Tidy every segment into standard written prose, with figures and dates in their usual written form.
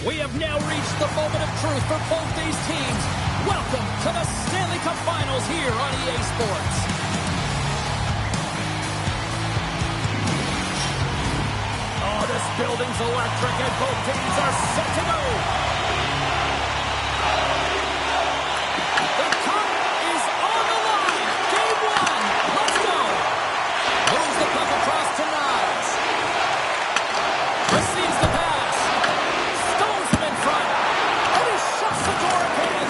We have now reached the moment of truth for both these teams. Welcome to the Stanley Cup Finals here on EA Sports. Oh, this building's electric and both teams are set to go. The cup is on the line. Game one. Let's go. Moves the puck across to Niles. Receives the pass. Stones him in front. And he shuts the door again.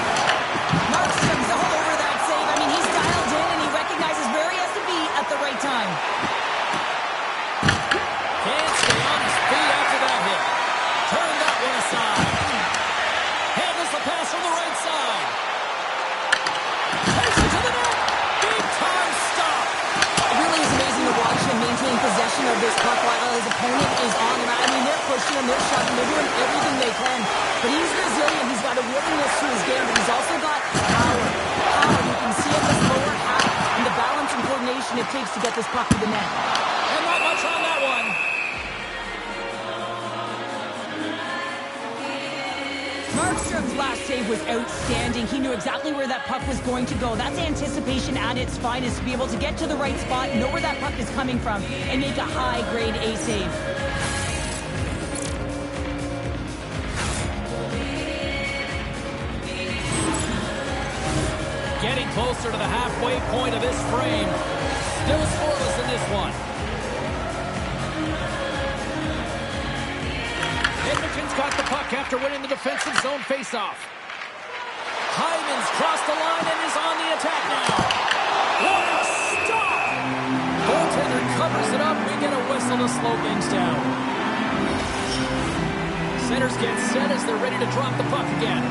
Markstrom's all over that save. I mean, he's dialed in and he recognizes where he has to be at the right time. Can't stay on his feet after that hit. Turn that one aside. Handles the pass from the right side. Takes it to the net. Big time stop. It really is amazing to watch him maintain possession of this puck while his opponent is on the mat. I mean, they're pushing him, they're shoving, they're doing everything they can. But he's resilient. He's got a willingness to his game, but he's also got power. You can see in this lower half and the balance and coordination it takes to get this puck to the net. And not much on that one. Markstrom's last save was outstanding. He knew exactly where that puck was going to go. That's anticipation at its finest, to be able to get to the right spot, know where that puck is coming from, and make a high-grade A save. Getting closer to the halfway point of this frame. Still scoreless in this one. Edmonton's got the puck after winning the defensive zone faceoff. Hyman's crossed the line and is on the attack now. What a stop! Goaltender covers it up. We get a whistle to slow things down. Centers get set as they're ready to drop the puck again.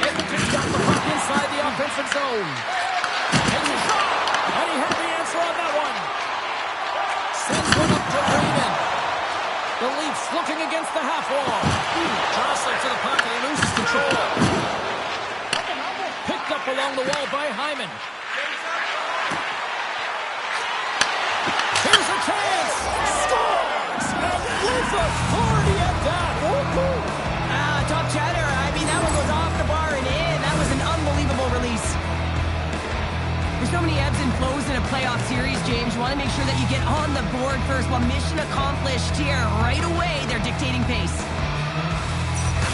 Edmonton's got the puck inside the offensive zone. Takes a shot, and he had the answer on that one. Sends one up to Raymond. The Leafs looking against the half wall. Jostling to the puck and he loses control. Picked up along the wall by Hyman. Here's a chance. Scores! And with authority at that. Top chatter. I mean, that one goes off the bar and in. That was an unbelievable release. There's so many ebbs and flows in a playoff series, James. You want to make sure that you get on the board first. Well, mission accomplished here. Right away, they're dictating pace.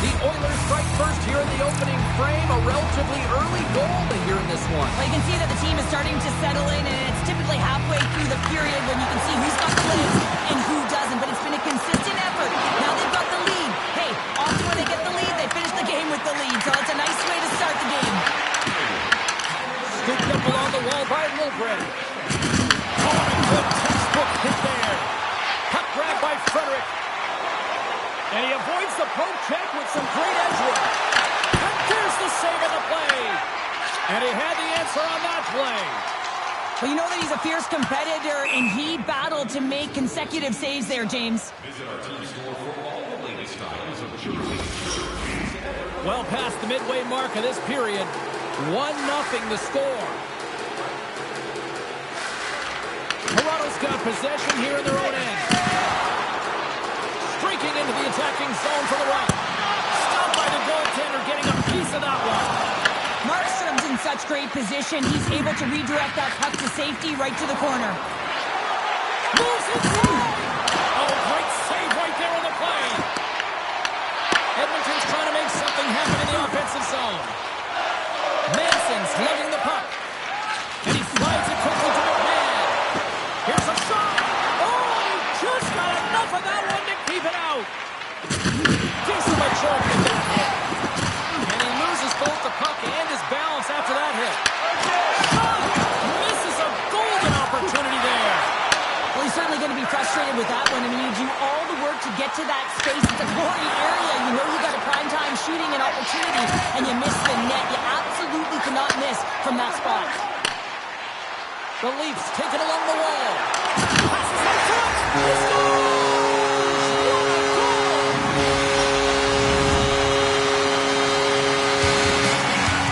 The Oilers strike first here in the opening frame. A relatively early goal here in this one. Well, you can see that the team is starting to settle in, and it's typically halfway through the period when you can see who's got the lead and who doesn't. But it's been a consistent effort. Now they've got the lead. Hey, often when they get the lead, they finish the game with the lead. So it's a nice way to start the game. Scooped up along the wall by Liljegren. Oh, a good textbook hit there. Puck grabbed by Frederick. And he avoids the poke check with some great edge work. And there's the save of the play. And he had the answer on that play. Well, you know that he's a fierce competitor, and he battled to make consecutive saves there, James. Visit our team store for all the latest styles of jerseys. Well past the midway mark of this period. 1-0 the score. Toronto's got possession here in their own end. Streaking into the attacking zone for the right. Stopped by the goaltender, getting a piece of that one. Markstrom's in such great position. He's able to redirect that puck to safety right to the corner. Moves inside. Oh, great save right there on the play. Edmonton's trying to make something happen in the offensive zone. Manson's lugging the puck. And he slides it quickly to McMahon. Here's a shot. Oh, he just got enough of that one to keep it out. Decent majority of that hit. And he loses both the puck and his balance after that hit. Shot. Misses a golden opportunity there. Well, he's certainly going to be frustrated with that one. I mean, you do all the work to get to that space. It's a glory area. You know you got a primetime shooting and opportunity, and you miss the net. You absolutely cannot miss from that spot. The Leafs take it along the wall. Passes in front. He scores! What a goal!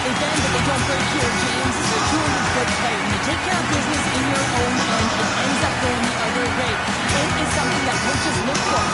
They bend, but they don't break here, James. This is a 200-foot play. When you take care of business in your own end, it ends up going the other way. It is something that coaches look for.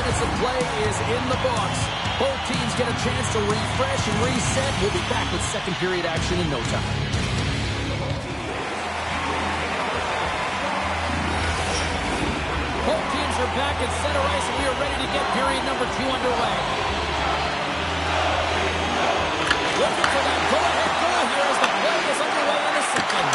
minutes of play is in the books. Both teams get a chance to refresh and reset. We'll be back with second period action in no time. Both teams are back at center ice, and we are ready to get period number 2 underway. Looking for that go-ahead goal here as the play is underway in the second.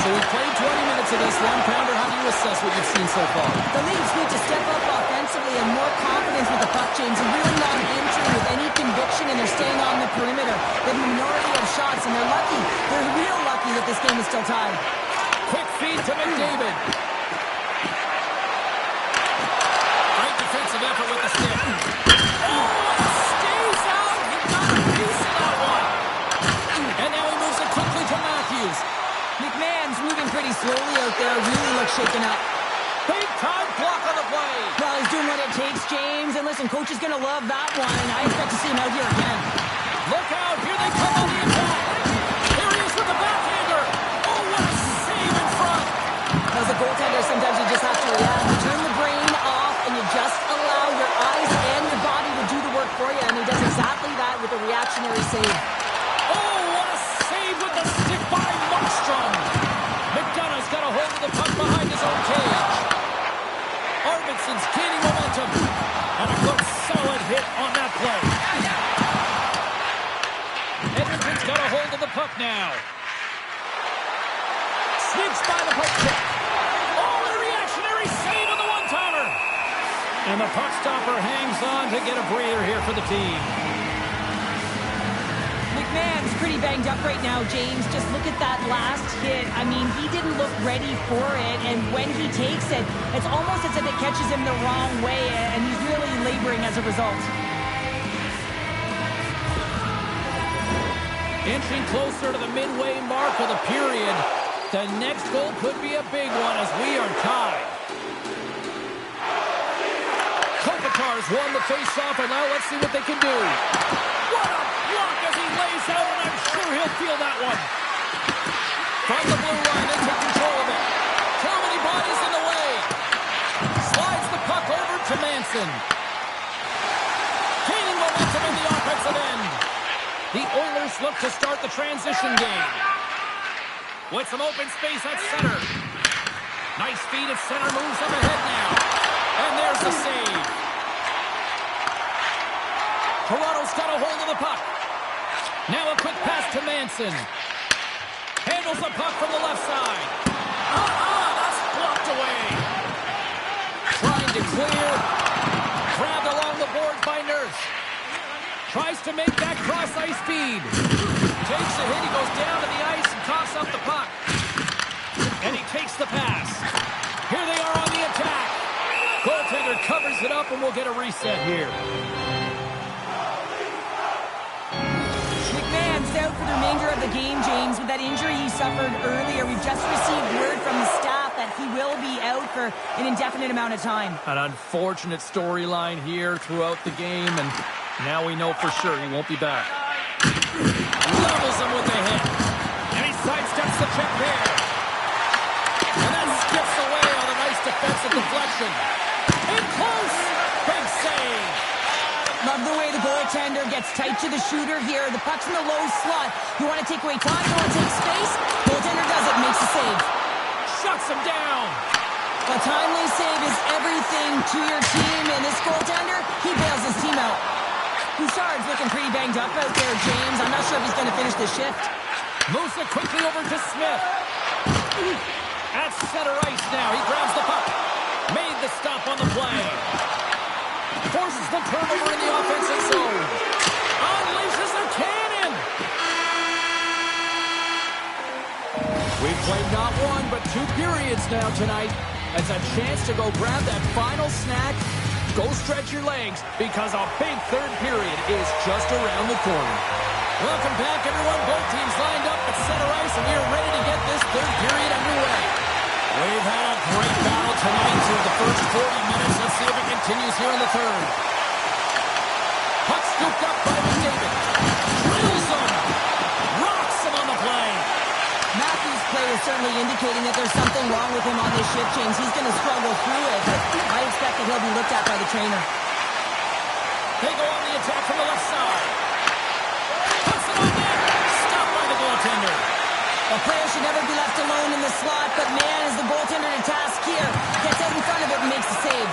So we played 20 minutes of this one-pounder. How do you assess what you've seen so far? The Leafs need to step up offensively and more confidence with the puck, James, and really not entering with any conviction, and they're staying on the perimeter. The minority of shots, and they're lucky. They're real lucky that this game is still tied. Quick feed to McDavid. Great defensive effort with the stick. Oh, it stays out. He got a piece of that one. And now he moves it quickly to Matthews. McMahon's moving pretty slowly out there. Really looks shaken up. Big time block on the play. Well, he's doing what it takes, James. And listen, coach is going to love that one. I expect to see him out here again. Look out. Here they come on the attack. Here he is with the backhander. Oh, what a save in front. As a goaltender, sometimes you just have to react. You turn the brain off, and you just allow your eyes and your body to do the work for you. And he does exactly that with a reactionary save. Oh, what a save with the stick by Markstrom. McDonough's got a hold of the puck behind his own cage. Arvidsson's gaining momentum. And a good solid hit on that play. Edmonton's got a hold of the puck now. Sneaks by the puck check. Oh, a reactionary save on the one-timer. And the puck stopper hangs on to get a breather here for the team. McMahon's pretty banged up right now, James. Just look at that last hit. I mean, he didn't look ready for it, and when he takes it, it's almost as if it catches him the wrong way, and he's really laboring as a result. Inching closer to the midway mark of the period. The next goal could be a big one as we are tied. Kopitar's won the face-off, and now let's see what they can do. What a block as he lays out, and I'm sure he'll feel that one. From the blue line, they take control of it. Too many bodies in the way. Slides the puck over to Manson. Gaining momentum in the offensive end. The Oilers look to start the transition game. With some open space at center. Nice feed at center, moves them ahead now. And there's the save. Toronto's got a hold of the puck. Now a quick pass to Manson. Handles the puck from the left side. That's blocked away. Trying to clear. Grabbed along the boards by Nurse. Tries to make that cross-ice feed. Takes a hit. He goes down to the ice and coughs up the puck. And he takes the pass. Here they are on the attack. Goaltender covers it up, and we'll get a reset here. McMahon's out for the remainder of the game, James. With that injury he suffered earlier, we've just received word from the staff that he will be out for an indefinite amount of time. An unfortunate storyline here throughout the game, and now we know for sure he won't be back. Levels him with the hit. And he sidesteps the check there. And then skips away on a nice defensive deflection. In close. Big save. Love the way the goaltender gets tight to the shooter here. The puck's in the low slot. You want to take away time, you want to take space. Goaltender does it, makes the save. Shuts him down. A timely save is everything to your team, and this goaltender, he bails his team out. Bouchard's looking pretty banged up out there, James. I'm not sure if he's going to finish the shift. Moves it quickly over to Smith. At center ice now. He grabs the puck. Made the stop on the play. Forces the turnover in the offensive zone. Unleashes the cannon. We've played not one, but 2 periods now tonight. It's a chance to go grab that final snack. Go stretch your legs, because a big third period is just around the corner. Welcome back, everyone. Both teams lined up at center ice, and we are ready to get this third period underway. We've had a great battle tonight through the first 40 minutes. Let's see if it continues here in the third. Puck scooped up by McDavid. Drills him. Rocks him on the play. Matthews' play is certainly indicating that there's something wrong with him on this shift, James. He's going to struggle through it, but I expect that he'll be looked at by the trainer. They go on the attack from the left side. Puts it on net. Stopped by the goaltender. A player should never be left alone in the slot, but man, is the goaltender to task here. Gets out in front of it and makes the save.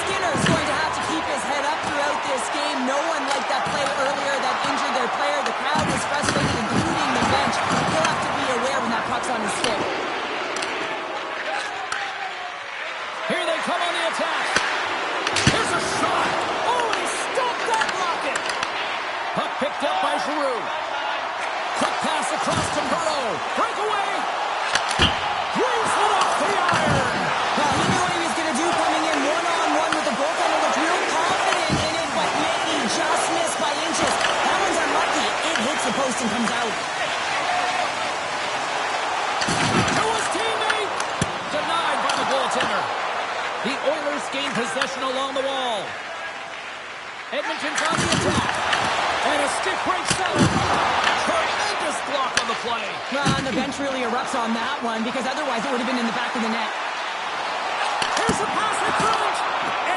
Skinner's going to have to keep his head up throughout this game. No one liked that play earlier that injured their player. The crowd was frustrated, including the bench. He'll have to be aware when that puck's on his stick. Here they come on the attack. Here's a shot. Oh, he stopped that rocket. Puck picked up by Giroux. Quick pass across to Burrow. Breakaway. Throws it off the iron. Well, he knew what he was going to do coming in one-on-one with the goaltender. Looked real confident in it, but man, he just missed by inches. That one's unlucky. It hits the post and comes out. To his teammate. Denied by the goaltender. The Oilers gain possession along the wall. Edmonton's on the attack. And a stick breaks settle. Tremendous block on the play. Well, and the bench really erupts on that one because otherwise it would have been in the back of the net. Here's a pass in front.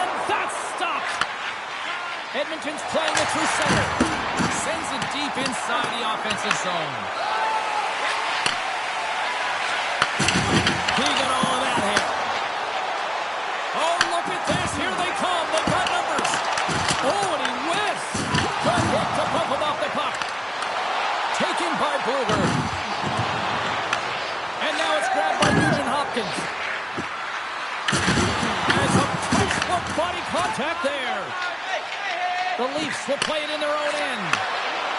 And that's stopped. Edmonton's playing it through center. Sends it deep inside the offensive zone. He got all of that hit. Oh, look at this. Here they come. They've got numbers. Oh, and he whiffs. Good hit to bump him off the puck. Taken by Bluger. And now it's grabbed by Nugent Hopkins. And some touchdown body contact there. The Leafs will play it in their own end.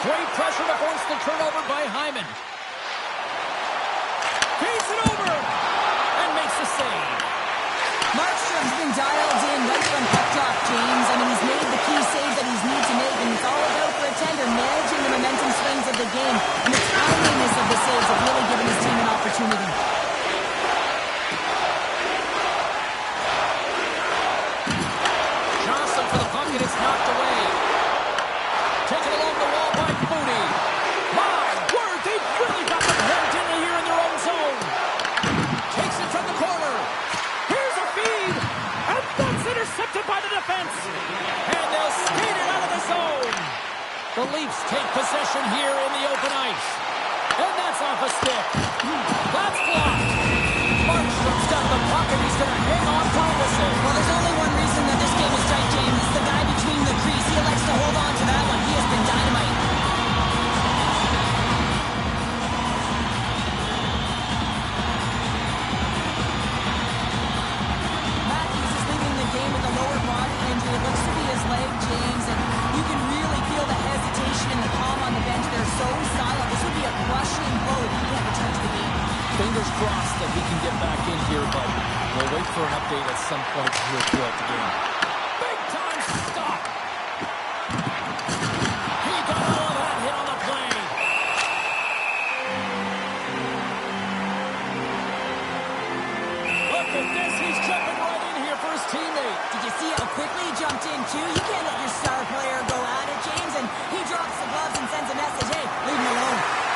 Great pressure to force the turnover by Hyman. Feeds it over. And makes the save. Markstrom's been dialed in right from puck drop, James. I mean, he's made the key save that he's need to make, and it's all about for a tender, managing the momentum swings of the game. And the timeliness of the saves have really given his team an opportunity. Johnson for the puck, and it's knocked away. Taken along the wall by Mooney. My word, they've really got the held in here in their own zone. Takes it from the corner. Here's a feed. And that's intercepted by the defense. And they'll skate it out of the zone. The Leafs take possession here in the open ice. And that's off a stick. That's blocked. Markstrom's got the puck, and he's going to hang on to it with it. Well, there's only one reason that this game is tight, James. It's the guy between the crease. He likes to hold on to that one. He has been dynamite. Matthews is leaving the game with a lower body injury. It looks to be his leg, James, and you can really feel the hesitation and the calm on the bench. They're so silent. This would be a crushing blow if he can't return to the game. Fingers crossed that he can get back in here, but we'll wait for an update at some point here throughout the game. Big time stop! He got all of that hit on the play. Look at this, he's jumping right in here for his teammate. Did you see how quickly he jumped in, too? You can't let your star player go at it, James, and he drops the gloves and sends a message, hey, leave him alone.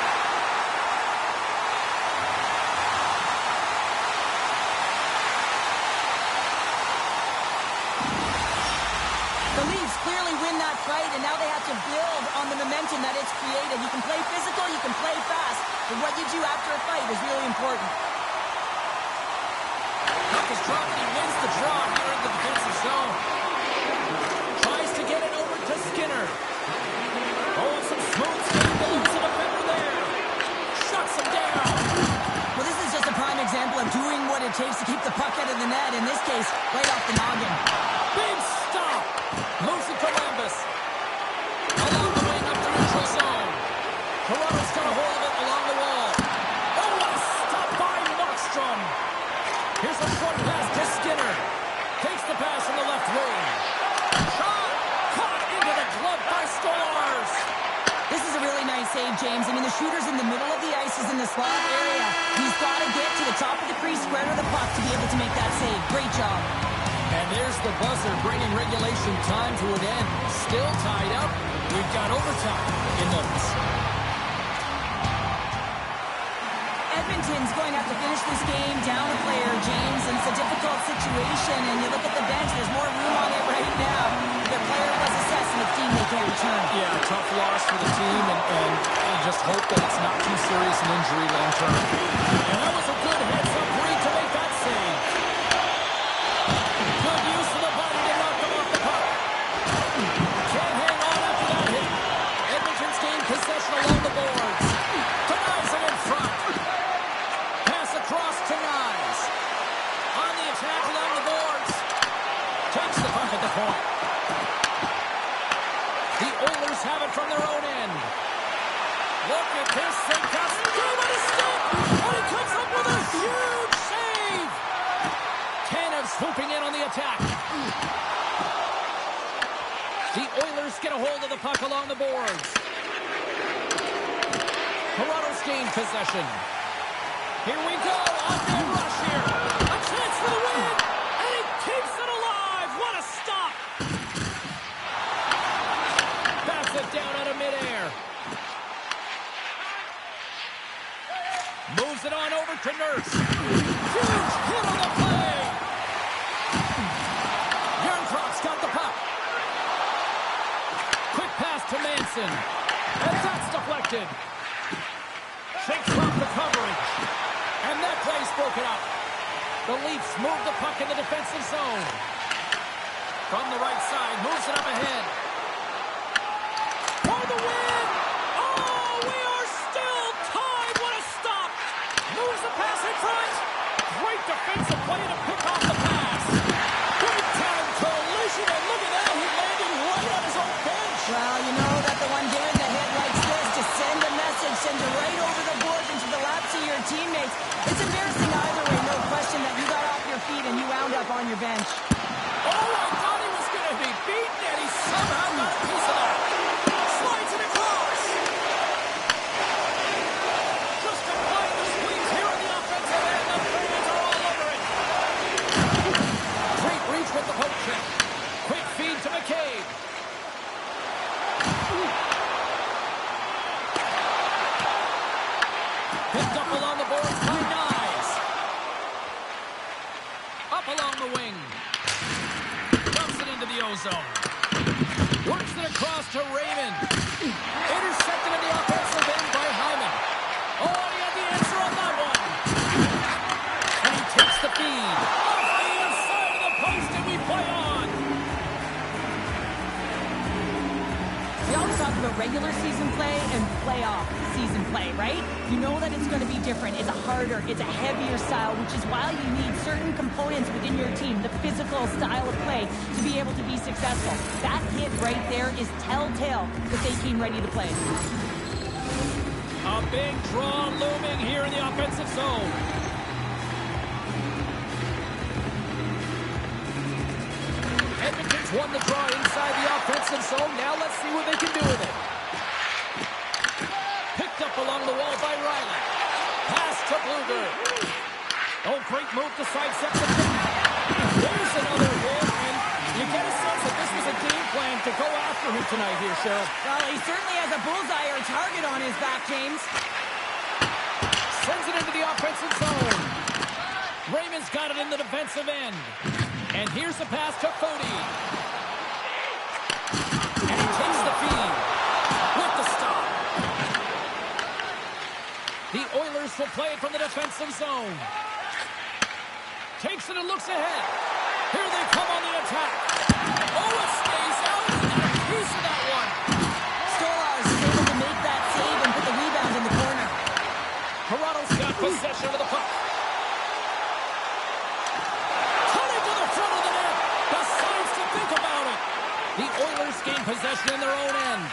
The Leafs clearly win that fight, and now they have to build on the momentum that it's created. You can play physical, you can play fast, but what you do after a fight is really important. Puck is dropped, and he wins the draw here in the defensive zone. Tries to get it over to Skinner. Oh, some smooth speed to lose a defender there. Shuts him down. Well, this is just a prime example of doing what it takes to keep the puck out of the net. In this case, right off the noggin. Big stop. Moves it to Lambus. Along the wing up the neutral zone. Toronto's got a hold of it along the wall. Oh, what a stop by Markstrom. Here's a short pass to Skinner. Takes the pass in the left wing. Shot. Caught into the glove by Stolarz. This is a really nice save, James. I mean, the shooter's in the middle of the ice, is in the slot area. He's got to get to the top of the crease, square to the puck to be able to make that save. Great job. And there's the buzzer bringing regulation time to an end. Still tied up. We've got overtime in notes. Edmonton's going to have to finish this game down a player, James, and it's a difficult situation, and you look at the bench, there's more room on it right now. The player was assessed, and it's deemed they can't return. Yeah, tough loss for the team, and you just hope that it's not too serious an injury long term. And that was a good heads-up read to make that save. Good use of the body to knock them off the puck. Can't hang on after that hit. Edmonton's gained possession along the boards. Denies it in front. Pass across to Nyes. On the attack along the boards. Takes the puck at the point. The Oilers have it from their own end. Look at this. They just gave it a stick. And he comes up with a huge save. Tanev swooping in on the attack. The Oilers get a hold of the puck along the boards. Toronto's gained possession. Here we go. On-man rush here. A chance for the win. And he keeps it alive. What a stop. Pass it down out of midair. Moves it on over to Nurse. Huge hit on the play. Yarncroft's got the puck. Quick pass to Manson. And that's deflected. Shakes off the coverage. And that play's broken up. The Leafs move the puck in the defensive zone. From the right side, moves it up ahead. For the win! Oh, we are still tied. What a stop! Moves the pass in front. Great defensive play to pick off the pass. Big time collision, and look at that. He landed right on his own bench. Well, you know that the one getting the hit like this, just send a message, send it right over the boards into the laps of your teammates. It's embarrassing either way, no question that you got off your feet and you wound up on your bench. Oh, I thought he was going to be beaten, and he somehow got a piece of that. Slides it across. Just applying the squeeze here on the offensive end. The fans are all over it. Great reach with the poke check. Quick feed to McCabe. Picked up along the boards by Nyes. Up along the wing. Dumps it into the ozone. Works it across to Raymond. Intercepted in the offensive end by Hyman. Oh, and he had the answer on that one. And he takes the feed. Off the inside of the post, and we play on. We always talk about regular season play and playoff season play, right? You know that it's going to be different. It's a harder, it's a heavier style, which is why you need certain components within your team, the physical style of play, to be able to be successful. That hit right there is telltale that they came ready to play. A big draw looming here in the offensive zone. Edmonton's won the draw inside the offensive zone. Now let's see what they can do with it. Picked up along the wall by Riley. Pass to Bluger. Oh, great move to sidestep the pick. There's another hit, and you get a sense that this was a game plan to go after him tonight here, Cheryl. Well, he certainly has a bullseye or a target on his back, James. Sends it into the offensive zone. Raymond's got it in the defensive end. And here's the pass to Fody. And he takes the feed with the stop. The Oilers will play it from the defensive zone. Takes it and looks ahead. Here they come on the attack. Oh, it stays out. And a piece of that one. Stolarz is able to make that save and put the rebound in the corner. Toronto's got possession of the puck. Cutting to the front of the net. Decides to think about it. The Oilers gain possession in their own end.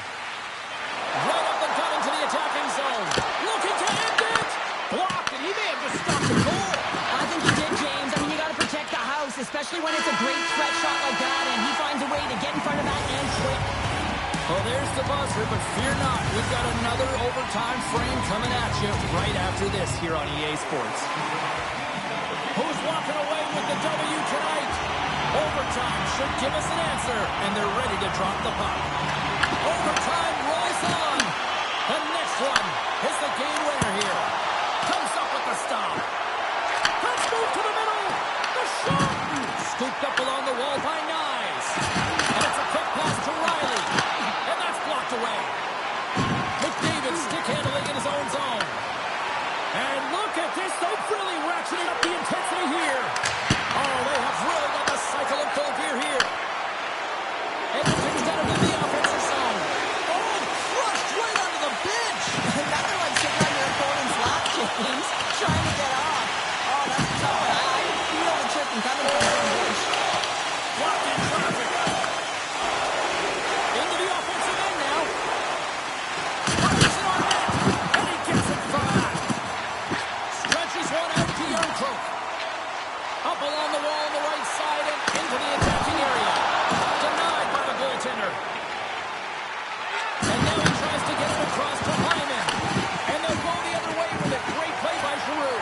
Right up the gut into the attacking zone. Looking to end it. Blocked, and he may have just stopped the goal. I think he did, James. I mean, you got to protect the house, especially when it's a great threat shot like that, and he finds a way to get in front of that and quick. Well, there's the buzzer, but fear not. We've got another overtime frame coming at you right after this here on EA Sports. Who's walking away with the W tonight? Overtime should give us an answer, and they're ready to drop the puck. Overtime rolls on. The next one is the game winner here. Comes up with the stop. Let's move to the middle. The shot. Scooped up along the wall by Nyes. And it's a quick pass to Riley. And that's blocked away. McDavid stick handling in his own zone. And look at this. They've really ratcheted up the intensity here. Oh, they have really got the cycle of full gear here. Edmonton's got it in the offensive zone. Oh, crushed right onto the bench. Nothing like sitting on your opponent's lap, James, trying to get off. Oh, that's a tough one. I can feel the chicken coming from the bench. Blocked in traffic. Into the offensive end now. Fires it on net. And he gets it from that. Stretches one out to Yarncroke. Up along the wall on the right side and into the attacking area. Denied by the goaltender. And now he tries to get it across to Hyman. And they'll go the other way with a great play by Giroux.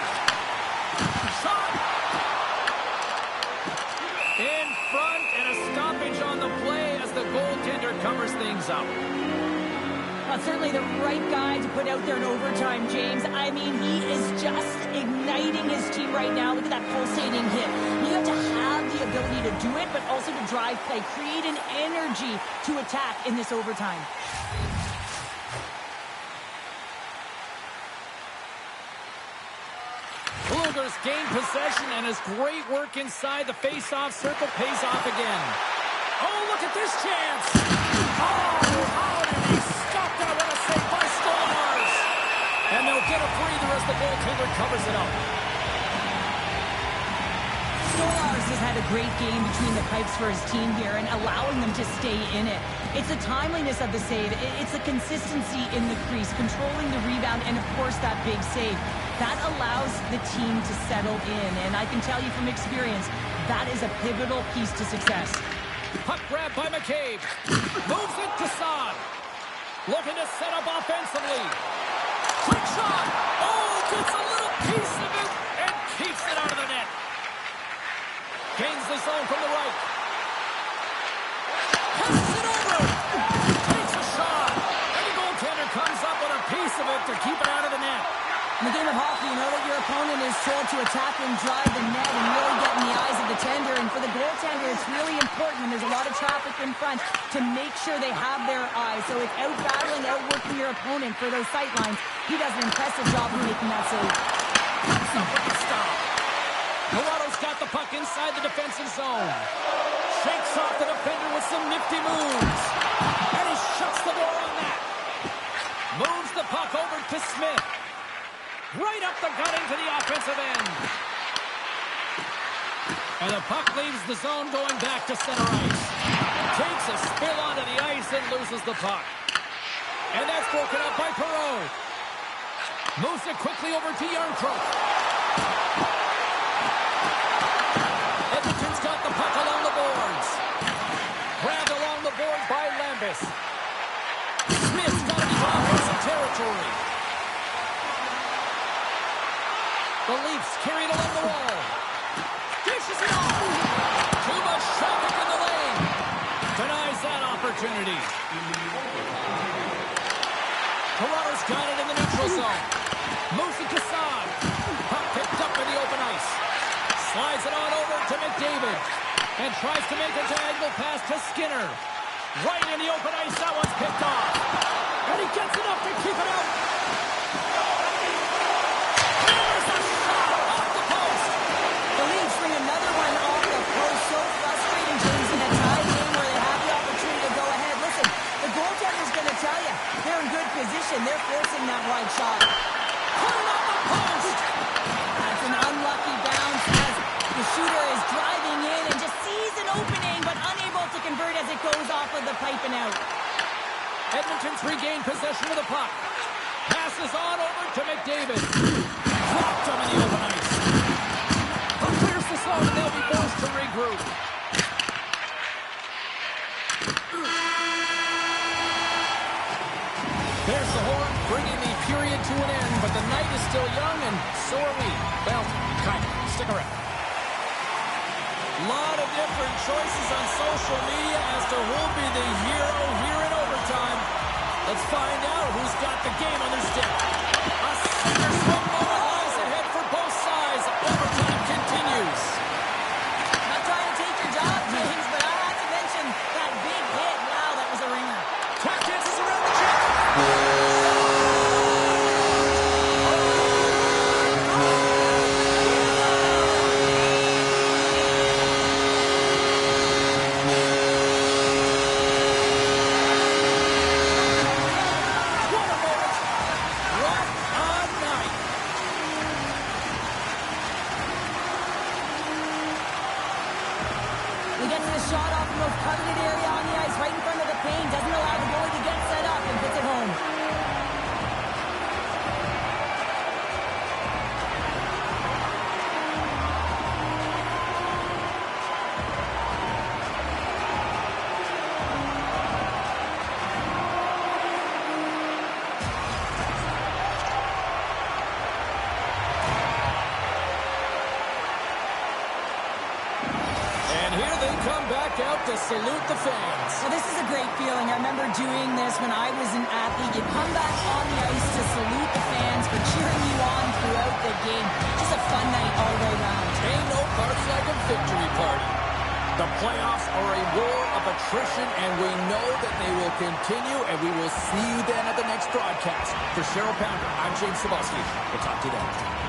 Shot. In front and a stoppage on the play as the goaltender covers things up. Well, certainly the right guy to put out there in overtime, James. I mean, he is just igniting his team right now. Look at that pulsating hit. You have to have the ability to do it, but also to drive play, create an energy to attack in this overtime. Luger's gained possession, and his great work inside the face-off circle pays off again. Oh, look at this chance! Oh, how did he stop that? What a save by Stolarz! And they'll get a breather as the goaltender covers it up. Stolarz has had a great game between the pipes for his team here and allowing them to stay in it. It's the timeliness of the save. It's the consistency in the crease, controlling the rebound, and, of course, that big save. That allows the team to settle in, and I can tell you from experience, that is a pivotal piece to success. Puck grab by McCabe. Moves it to Saad. Looking to set up offensively. Quick shot. Oh, gets a little piece of it and keeps it out of the net. Gains the zone from the right. Passes it over. Takes a shot. And the goaltender comes up with a piece of it to keep it out of the net. In the game of hockey, you know that your opponent is told to attack and drive the net and really get in the eyes of the tender. And for the goaltender, it's really important when there's a lot of traffic in front to make sure they have their eyes. So it's out-battling, outworking your opponent for those sight lines. He does an impressive job of making that save. That's a great stop. Toronto's got the puck inside the defensive zone. Shakes off the defender with some nifty moves. And he shuts the door on that. Moves the puck over to Smith. Right up the gut into the offensive end. And the puck leaves the zone going back to center ice. Takes a spill onto the ice and loses the puck. And that's broken up by Perreault. Moves it quickly over to Yarncroke. Edmonton's got the puck along the boards. Grabbed along the boards by Lambis. Smith's got it in offensive territory. The Leafs carried along the wall. Dishes it off. Too much traffic in the lane. Denies that opportunity. Toronto's got it in the neutral zone. Moves it to Saad. Puck picked up in the open ice. Slides it on over to McDavid. And tries to make a diagonal pass to Skinner. Right in the open ice. That one's picked off. And he gets enough to keep it out. The Leafs bring another one off the post. So frustrating, James, in a tie game where they have the opportunity to go ahead. Listen, the goaltender's going to tell you they're in good position. They're forcing that wide shot. Put it on the post. That's an unlucky bounce as the shooter is driving in and just sees an opening but unable to convert as it goes off of the pipe and out. Edmonton's regained possession of the puck. Passes on over to McDavid. Dropped him in the open ice. Puck clears the zone and they'll be forced to regroup. There's the horn, bringing the period to an end, but the night is still young, and so are we. Well, kind of. Stick around. A lot of different choices on social media as to who'll be the hero here in overtime. Let's find out who's got the game on their stick. A center swing moment lies ahead for both sides. Overtime. the most coveted area on the ice, right in front of the paint. Doesn't allow the goalie to get set up and puts it home. Out to salute the fans. Well, this is a great feeling. I remember doing this when I was an athlete. You come back on the ice to salute the fans for cheering you on throughout the game. Just a fun night all the way around. Ain't no party like a victory party. The playoffs are a war of attrition, and we know that they will continue, and we will see you then at the next broadcast. For Cheryl Pounder, I'm James Cebulski. We'll talk to you then.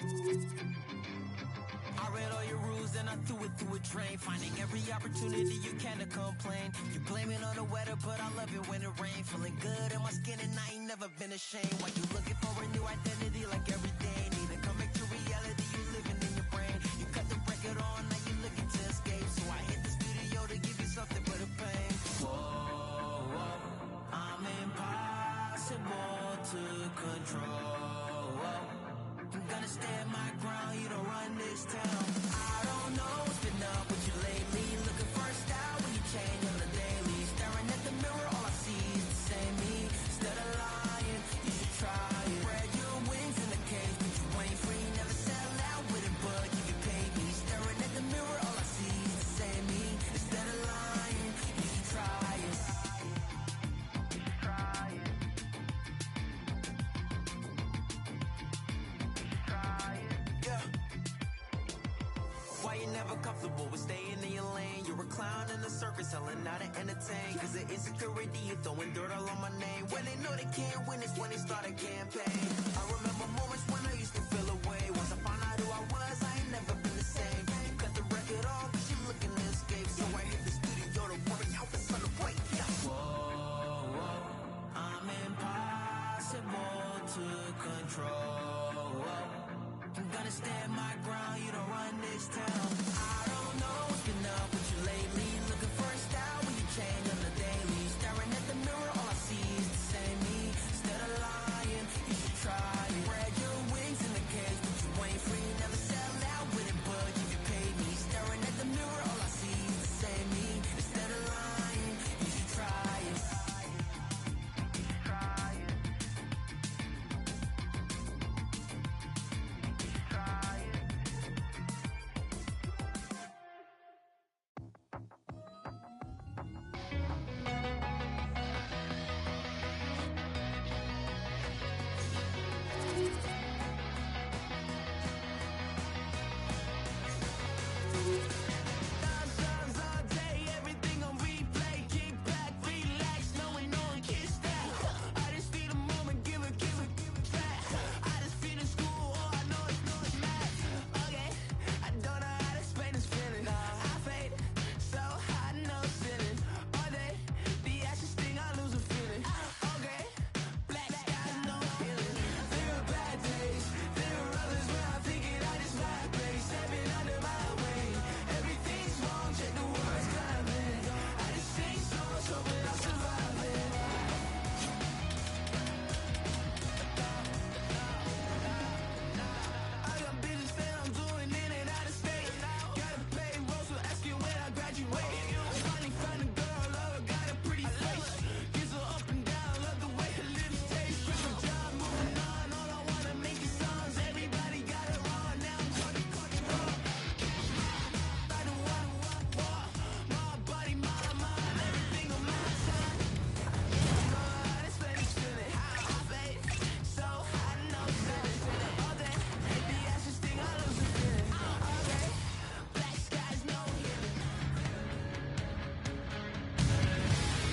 I read all your rules and I threw it through a drain. Finding every opportunity you can to complain. You blame it on the weather, but I love it when it rains. Feeling good in my skin and I ain't never been ashamed. Why you looking for a new identity like every day? Need to come back to reality, you living in your brain. You cut the record on, now you looking to escape. So I hit the studio to give you something for the pain. Whoa, whoa, I'm impossible to control. I'm gonna stand my ground, you don't run this town. I don't know what's been up with you lately. Looking for a style when you change on the daily. Staring at the mirror, all I see is the same me. Instead of lying, you should try it. Spread your wings in the cage, but you ain't free. Never sell out with it, but you can pay me. Staring at the mirror, all I see is the same me. Instead of lying, you should try it. Why you never comfortable with staying in your lane? You're a clown in the circus, selling out to entertain. Cause the insecurity, you throwing dirt all on my name. When they know they can't win, it's when they start a campaign. I remember moments when I used to feel away. Once I found out who I was, I ain't never been the same. You cut the record off, cause you looking to escape. So I hit the studio to work out for son of break. Whoa, whoa, I'm impossible to control. I'm gonna stand my ground, you don't run this town. I don't know what's been up with you lately. Looking for a style when you change on the daily. Staring at the mirror, all I see is the same me. Instead of lying, you should try it. Spread your wings in the cage, but you ain't free. Never sell out with it, but you can pay me. Staring at the mirror, all I see is the same me. Instead of lying, you should try it.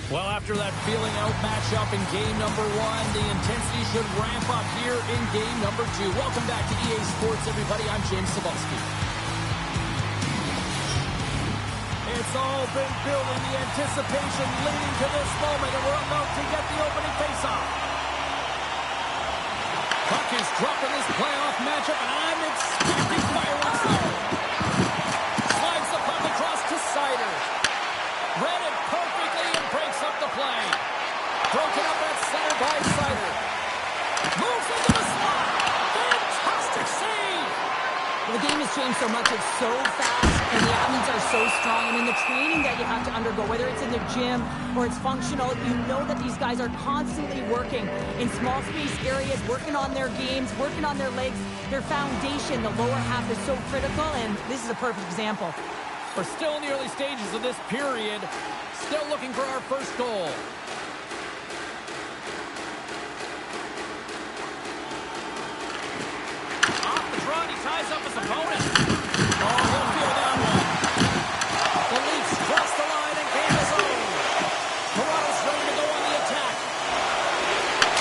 Well, after that feeling out matchup in game number 1, the intensity should ramp up here in game number 2. Welcome back to EA Sports, everybody. I'm James Cebulski. It's all been building, the anticipation leading to this moment, and we're about to get the opening faceoff. Puck is dropping this playoff matchup, and I'm expecting fireworks. Slides the puck across to Sider. Read it perfectly and breaks up the play. Broken up at center by Sider. Moves into the slot. Fantastic save. Well, the game has changed so much. It's so fast, and the athletes are so strong. And in the training that you have to undergo, whether it's in the gym or it's functional, you know that these guys are constantly working in small space areas, working on their games, working on their legs, their foundation. The lower half is so critical, and this is a perfect example. We're still in the early stages of this period. Still looking for our first goal. Off the draw, he ties up his opponent. Oh, he'll feel that one. The Leafs cross the line and gain his own. Toronto's ready to go on the attack.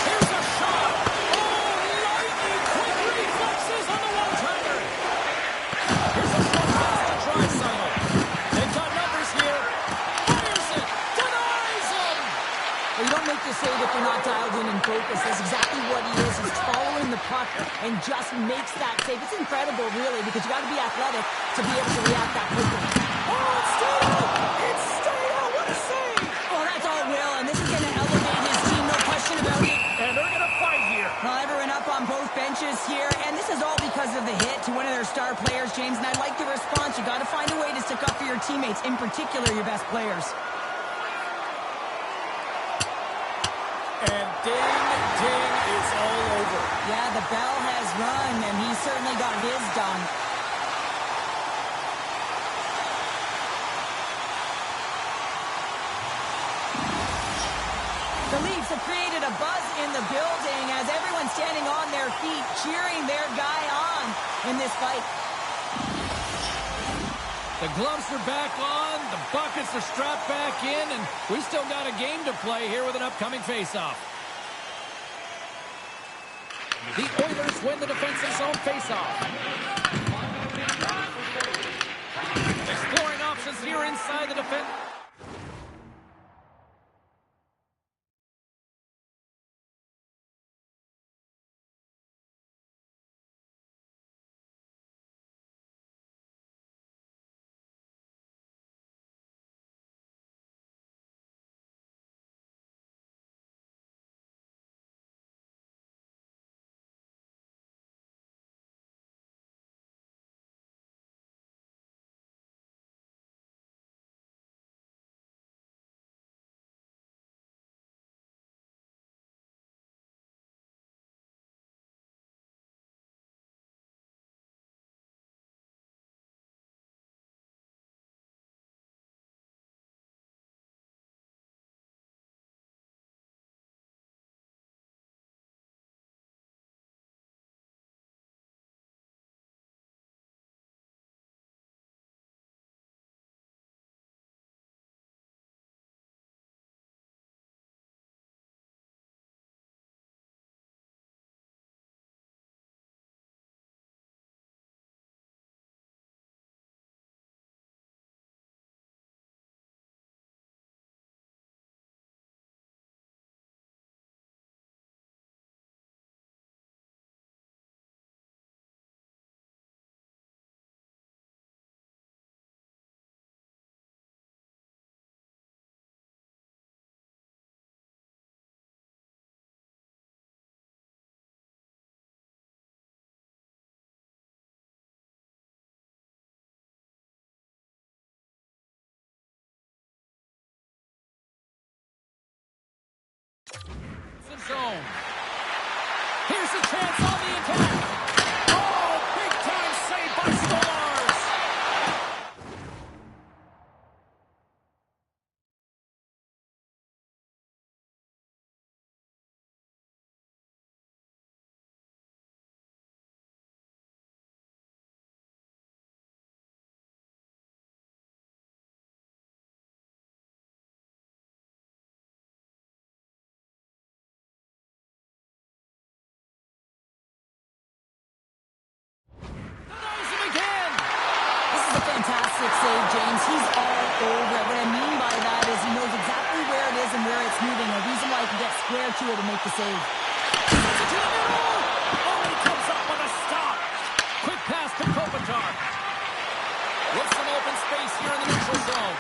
Here's a shot. Oh, lightning quick reflexes on the 1-2. Well, you don't make the save if you're not dialed in and focused. That's exactly what he is. He's following the puck and just makes that save. It's incredible, really, because you got to be athletic to be able to react that quickly. Oh, it's stayed out! It's stayed out! What a save! Well, that's all Will, and this is going to elevate his team, no question about it. And they're going to fight here. Well, everyone up on both benches here, and this is all because of the hit to one of their star players, James, and I like the response. You got to find a way to stick up for your teammates, in particular your best players. And ding, ding, it's all over. Yeah, the bell has rung, and he certainly got his done. The Leafs have created a buzz in the building as everyone's standing on their feet, cheering their guy on in this fight. The gloves are back on, the buckets are strapped back in, and we still got a game to play here with an upcoming faceoff. The Oilers win the defensive zone faceoff. Exploring options here inside the defense. Zone. Here's a chance on the attack. Oh, big time save by Stars. Fantastic save, James. He's all over it. What I mean by that is he knows exactly where it is and where it's moving. A reason why he can get square to it and make the save. Sends it to the middle. Oh, he comes up with a stop. Quick pass to Kopitar. With some open space here in the neutral zone.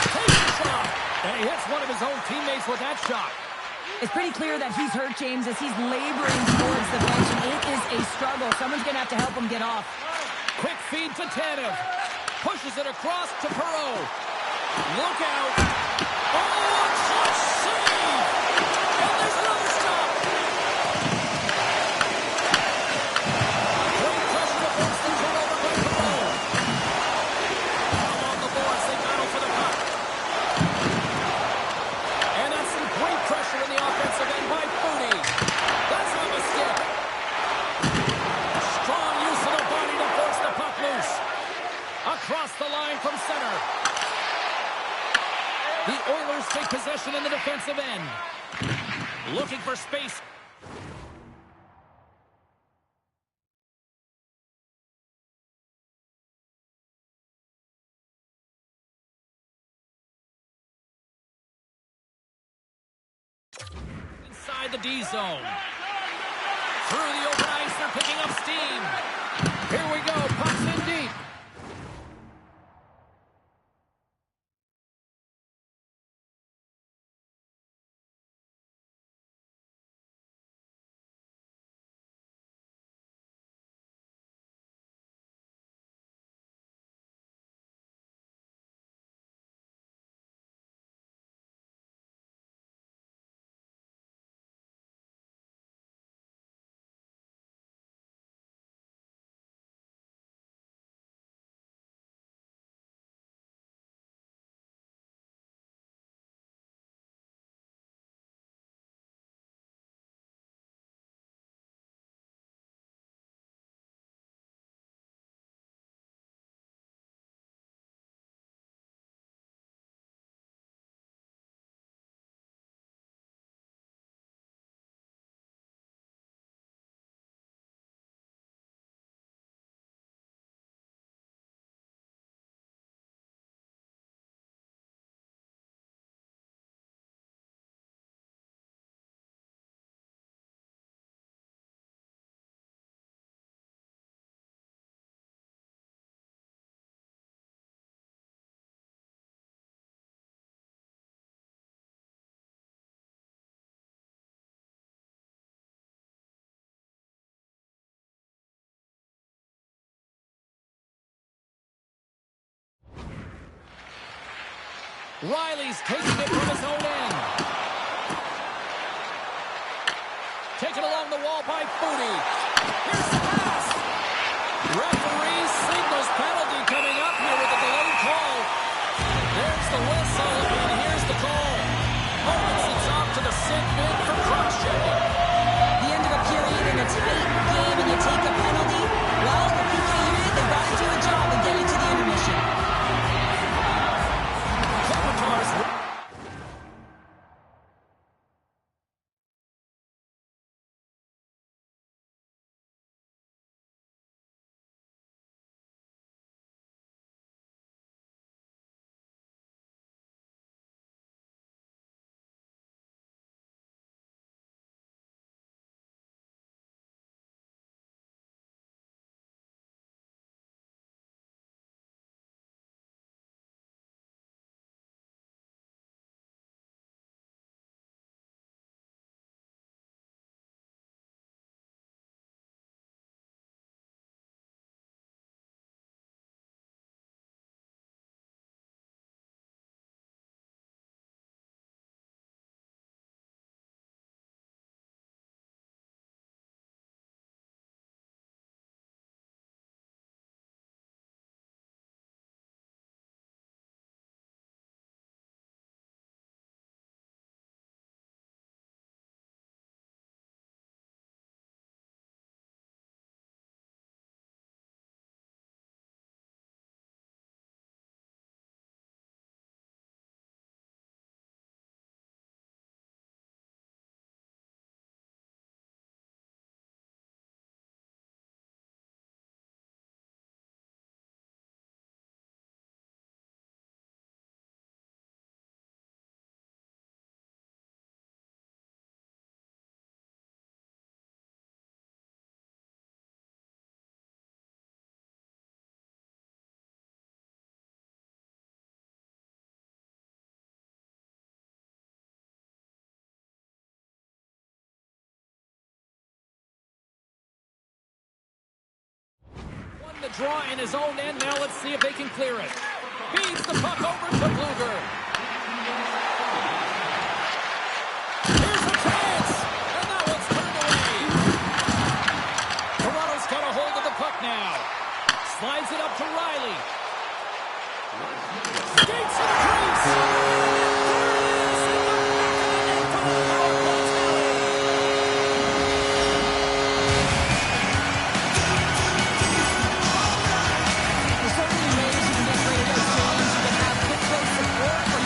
Takes a shot. And he hits one of his own teammates with that shot. It's pretty clear that he's hurt, James, as he's laboring towards the bench, and it is a struggle. Someone's going to have to help him get off. Quick feed to Tanev. Pushes it across to Perreault. Look out. Oh, just save. And there's another stop. Great pressure to force the turnover by Perreault. Along the boards, they battle for the puck. And that's some great pressure in the offensive end by Foodie. That's on the stick. Strong use of the body to force the puck loose. Across the line from center. The Oilers take possession in the defensive end. Looking for space. inside the D zone. Through the open ice, they're picking up steam. Here we go, puck's in deep. Riley's taking it from his own end. Taken along the wall by Foudy. Here's the pass. Referee signals penalty coming up here with a delayed call. There's the whistle, and here's the call. It's off to the sick bin for cross-checking. The end of a period in a tight game and you take a penalty. Well, the PK unit, they've got to do a job and get into the intermission. The draw in his own end. Now let's see if they can clear it. Feeds the puck over to Bluger. Here's a chance, and that one's turned away. Toronto's got a hold of the puck now. Slides it up to Riley. Skates to the crease. There's so many ways you can get rid of those games. You can have quick play support, or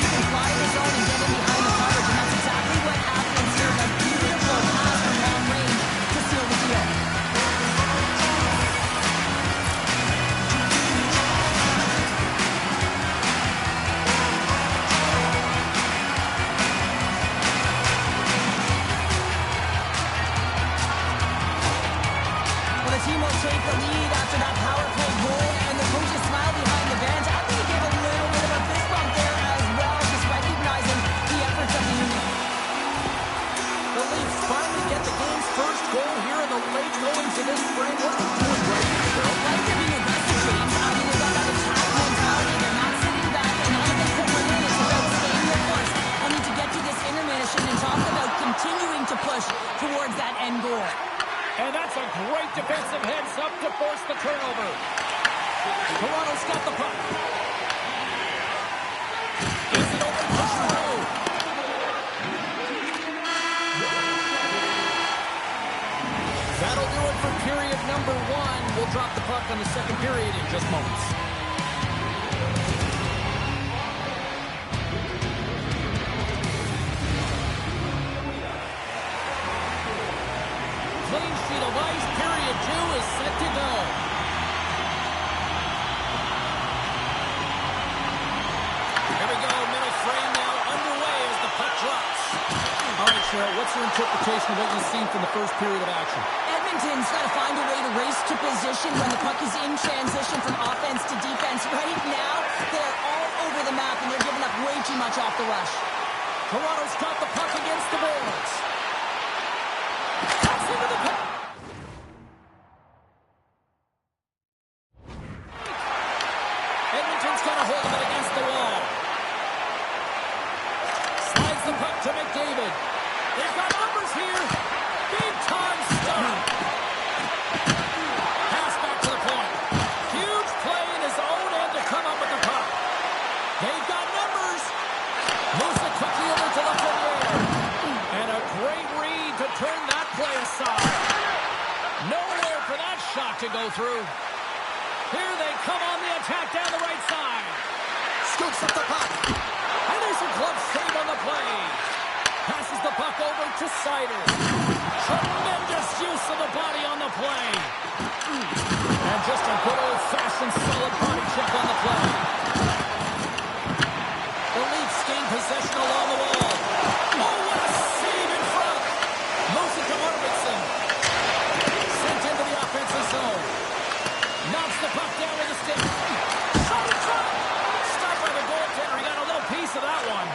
defensive heads up to force the turnover. Toronto's got the puck. Gives it over to Giroux. That'll do it for period number 1. We'll drop the puck on the second period in just moments. Clean sheet of ice. Period 2 is set to go. Here we go. Middle frame now underway as the puck drops. All right, Cheryl, what's your interpretation of what you've seen from the first period of action? Edmonton's got to find a way to race to position when the puck is in transition from offense to defense. Right now, they're all over the map, and they're giving up way too much off the rush. Toronto's got the puck against the boards. Cuts into the puck. Edmonton's got a hold of it against the wall. Slides the puck to McDavid. They've got numbers here. Big time stop. Pass back to the point. Huge play in his own end to come up with the puck. They've got numbers. Moves it quickly over to the forward. And a great read to turn that play aside. Nowhere for that shot to go through. Here they come on the attack down the right side. Scoops up the puck. And there's a glove save on the play. Passes the puck over to Sider. Tremendous use of the body on the play. And just a good old-fashioned solid body check on the play. The Leafs gain possession along the wall. Oh, what a save in front. Moves it to Arvidsson. Sent into the offensive zone. Knocks the puck down with a stick. Shot in front. Stopped by the goaltender. He got a little piece of that one.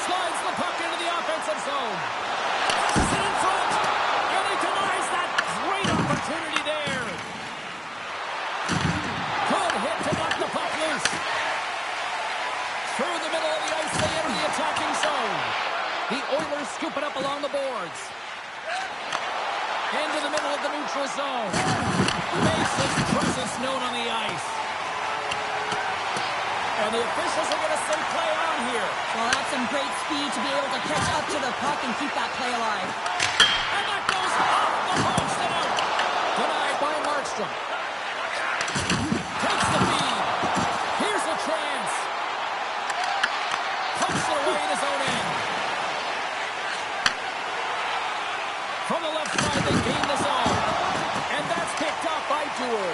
Slides the puck into the offensive zone. Passes it in front. And he denies that great opportunity there. Good hit to knock the puck loose. Through the middle of the ice, they enter the attacking zone. The Oilers scoop it up along the boards. Into the middle of the neutral zone. Makes his presence known on the ice. And the officials are going to say play on here. Well, that's some great speed to be able to catch up to the puck and keep that play alive. And that goes off the post and out. Denied by Markstrom. Takes the feed. Here's a chance. Punches it away in his own end. From the left side, they gain the zone. And that's picked up by Dewar.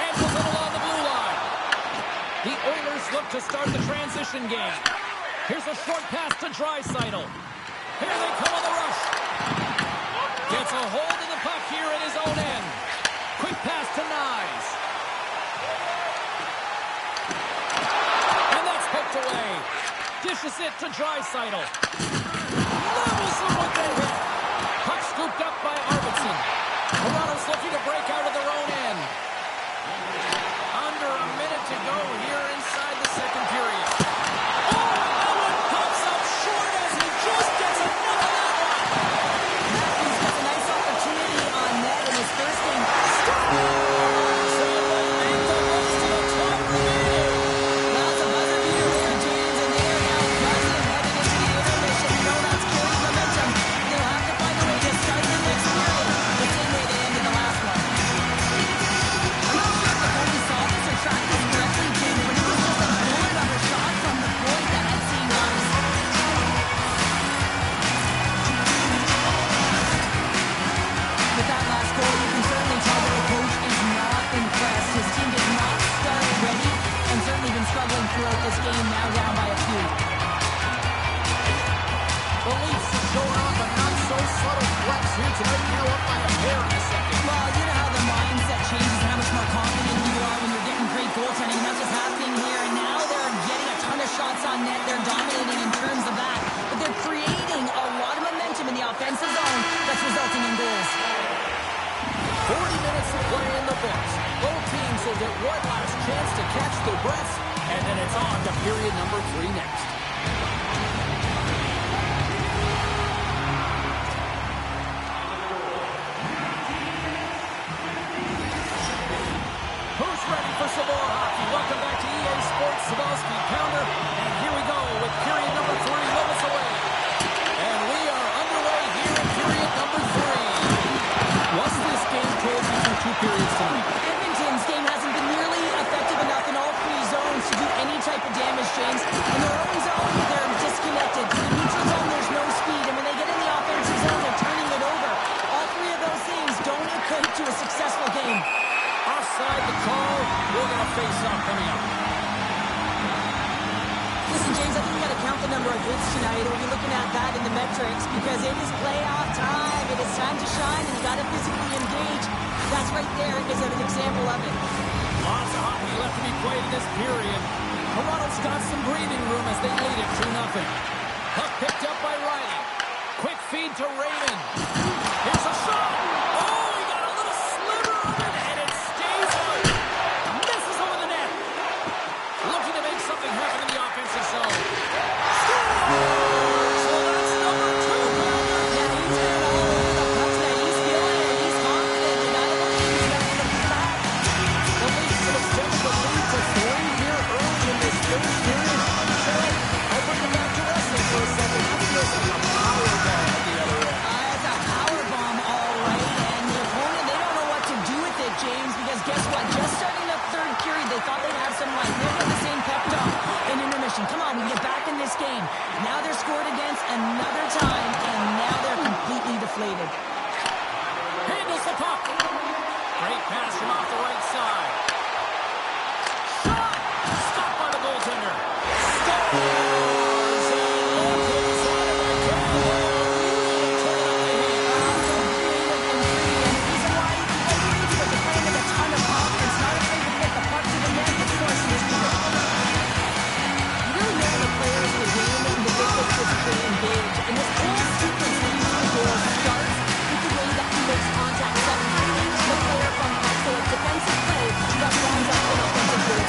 Handles it along the blue line. The Oilers look to start the transition game. Here's a short pass to Draisaitl. Here they come on the rush. Gets a hold of the puck here in his own end. Quick pass to Nyes. And that's poked away. Dishes it to Draisaitl. Levels him with the hit. Puck scooped up by Arvidsson. Toronto's looking to break out of their own end. Under a minute to go here inside the second period. Oh, that one pops up short as he just gets another that one. Matthews gets a nice opportunity on net in his first game. So the momentum looks to the top remaining. That's a buzzer beater there, James, and they are now buzzing heading into the intermission. You know that's carrying momentum. They'll have to find a way to start the next period the same way they ended the last one. I'm not sure if the goalie saw this or tracked this correctly, James, but it was just a bullet of a shot from the point that had seen Nyes. With that last goal, you can certainly tell that the coach is not impressed. His team did not start ready and certainly been struggling throughout this game, now down by a few. The Leafs are showing off a not-so-subtle flex here tonight. Now up by a pair in the second. Well, you know how the mindset changes, how much more confident you are when you're getting great goaltending. That's what's happening here. And now they're getting a ton of shots on net. They're dominating in terms of that. But they're creating a lot of momentum in the offensive zone that's resulting in goals. 40 minutes of play in the books. Both teams will get one last chance to catch their breaths, and then it's on to period number 3 next. number of hits tonight, or you're looking at that in the metrics, because it is playoff time. It is time to shine, and you got to physically engage. That's right there is an example of it. Lots of hockey left to be played in this period. Toronto's got some breathing room as they lead it 2-0. Puck picked up by Riley. Quick feed to Raymond. Here's a shot. Oh, he got a little sliver of it, and it stays out. Misses over the net. Looking to make something happen in the offensive zone. Scores! So that's number 2. Yeah, he's been all over the puck tonight. He's feeling it. He's confident. You got to believe he's got to come back. The Leafs have extended the lead to 3 here early in this third period. Cheryl, I'll bring it back to wrestling for a second. That feels like a power bomb at the other end. It's a power bomb, all right. And the opponent, they don't know what to do with it, James, because guess what? Just starting the third period, they thought they'd have some life. They're the same pep talk in intermission. Come on, we can get back in this game. Now they're scored against another time, and now they're completely deflated. Handles the puck. Great pass from off the right side. Shot! Stopped by the goaltender. Scores! And locates on it by Campbell. Really turning up the heat. So creative and free, and the reason why you can go crazy because they're playing with a ton of confidence, not afraid to put the puck to the net, of course, in this game. You really know the players will win and the way they physically engage, and this whole sequence leads to the goal starts with the way that he makes contact, separating the player from puck, so it's defensive play that winds up in offensive goal.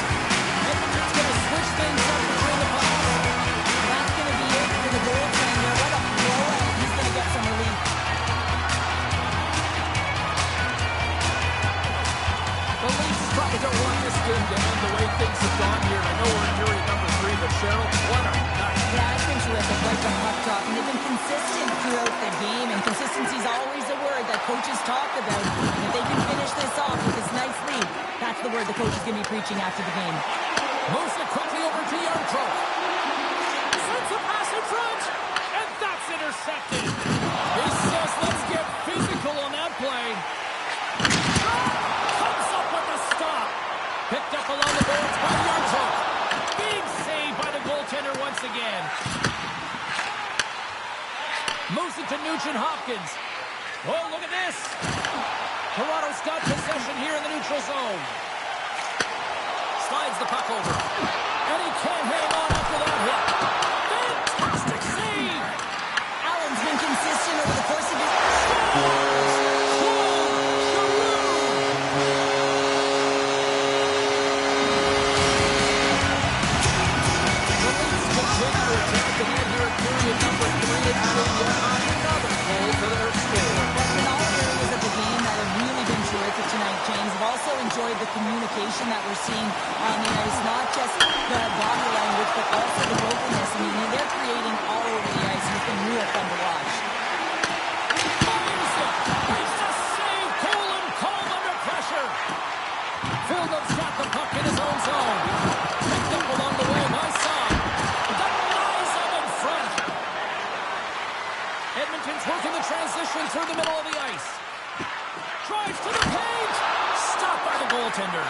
Edmonton's going to switch things up between the pucks. That's going to be it for the goaltender. What a blowout. He's going to get some relief. The Leafs probably don't want this game to end the way things have gone here. I know we're in period number 3, but Cheryl, what a night. Yeah, it's been terrific, like the puck drop, and they've been consistent throughout the game, and consistency is always a word that coaches talk about. And if they can finish this off with this nice lead, that's the word the coach is going to be preaching after the game. Moves it quickly over to Yarncroke. Sends a pass in front, and that's intercepted. He says, let's get physical on that play. Comes up with the stop. Picked up along the boards by Yarncroke. Big save by the goaltender once again. Moves it to Nugent-Hopkins. Oh, look at this. Toronto's got possession here in the neutral zone. Slides the puck over. And he can't hang on after that hit. Fantastic save. Allen's been consistent over the course of his... Period number 3, adding yet another goal to their score. In all areas of the game that have really been terrific tonight, James, I've also enjoyed the communication that we're seeing on the ice, not just the body language, but also the openness. I mean, they're creating all over the ice, and it's been real fun to watch. Fires it! Makes a save! Colin calm under pressure. Phillips got the puck in his own zone. Picked up along the way by Saab. Edmonton's working the transition through the middle of the ice. Drives to the paint. Stopped by the goaltender.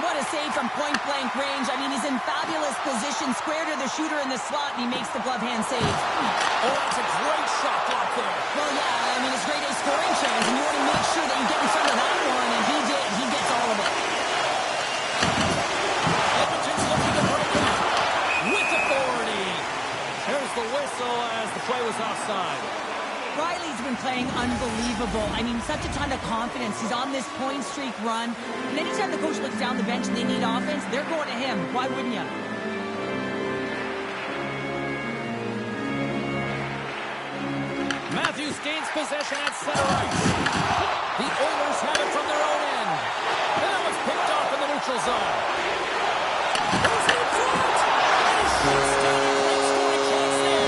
What a save from point-blank range. I mean, he's in fabulous position, square to the shooter in the slot, and he makes the glove hand save. Oh, that's a great shot block there. Well, yeah, I mean, it's grade A scoring chance, and you want to make sure that you get in front of that one, and he did. He gets all of it. Edmonton's looking to break it up with authority. There's the whistle as the play was offside. Riley's been playing unbelievable. I mean, such a ton of confidence. He's on this point streak run. And anytime the coach looks down the bench and they need offense, they're going to him. Why wouldn't you? Matthews gains possession at center ice. The Oilers have it from their own end. And that was picked off in the neutral zone. Who's in front? And he shoots down the lane scoring chance there.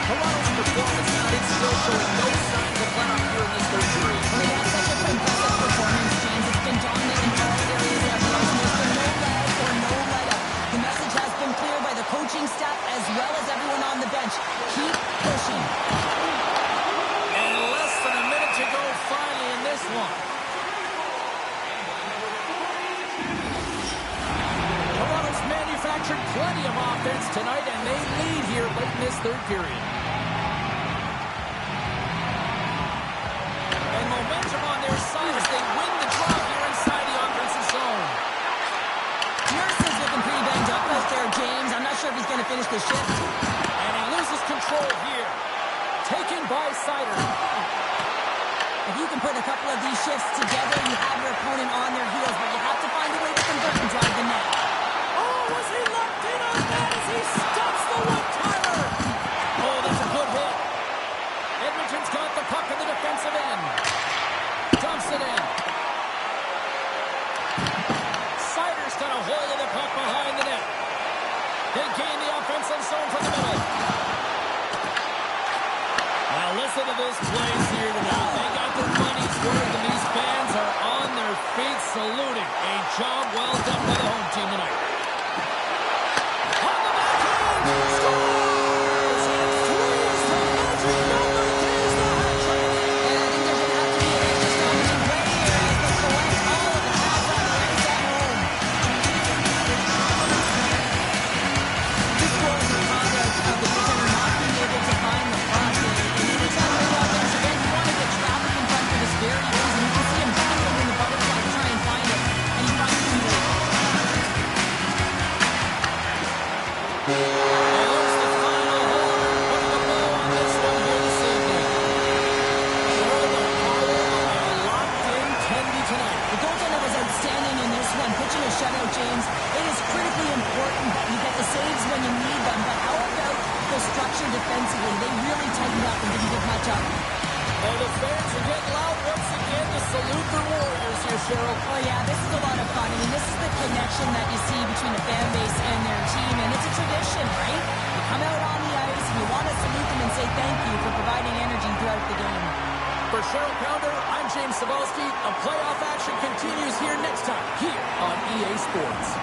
Toronto's performance tonight still showing no signs of let up here in this third period. I mean, that's such a impressive performance, James. It's been dominant in all areas of the ice. There's been no lag or no let-up. The message has been clear by the coaching staff as well as everyone on the bench. Keep pushing. may lead here late in this third period. And momentum on their side as they win the draw here inside the offensive zone. Pearson's looking pretty banged up out there, James. I'm not sure if he's going to finish the shift. And he loses control here. Taken by Sider. If you can put a couple of these shifts together, you have your opponent on their heels, but you have to find a way to convert and drive the net. Oh, was he locked in on that as he stops the one-timer? Oh, that's a good hit. Edmonton's got the puck in the defensive end. Dumps it in. Sider's got a hold of the puck behind the net. They gain the offensive zone from the middle. Now listen to this place here tonight. They got their money's worth, and these fans are on their feet saluting. A job well done by the home team tonight. On the backhand, scores! And threes to magic number. There's the hat trick. And I think there's going to have to be an extra stopping play here as they collect all of the pads on the ice at home. This was a product of the goaltender not being able to find the puck. And anytime you're on offensive end, you want to get traffic in front for this very reason. You can see him tackling in the butterfly to try and find it. And he finds it late. There's the final horn, putting a bow on this one here this evening. Sure, the power of a locked-in Kennedy tonight. The goaltender was outstanding in this one, pitching a shutout, James. It is critically important that you get the saves when you need them, but how about the structure defensively? They really tightened up and didn't give much up. Oh, the fans are getting loud once again to salute the Warriors here, Cheryl. Oh yeah, this is a lot of fun. I mean, this is the connection that you see between the fan base and their team, and it's a tradition, right? You come out on the ice, and you want to salute them and say thank you for providing energy throughout the game. For Cheryl Pounder, I'm James Cebulski. A playoff action continues here next time, here on EA Sports.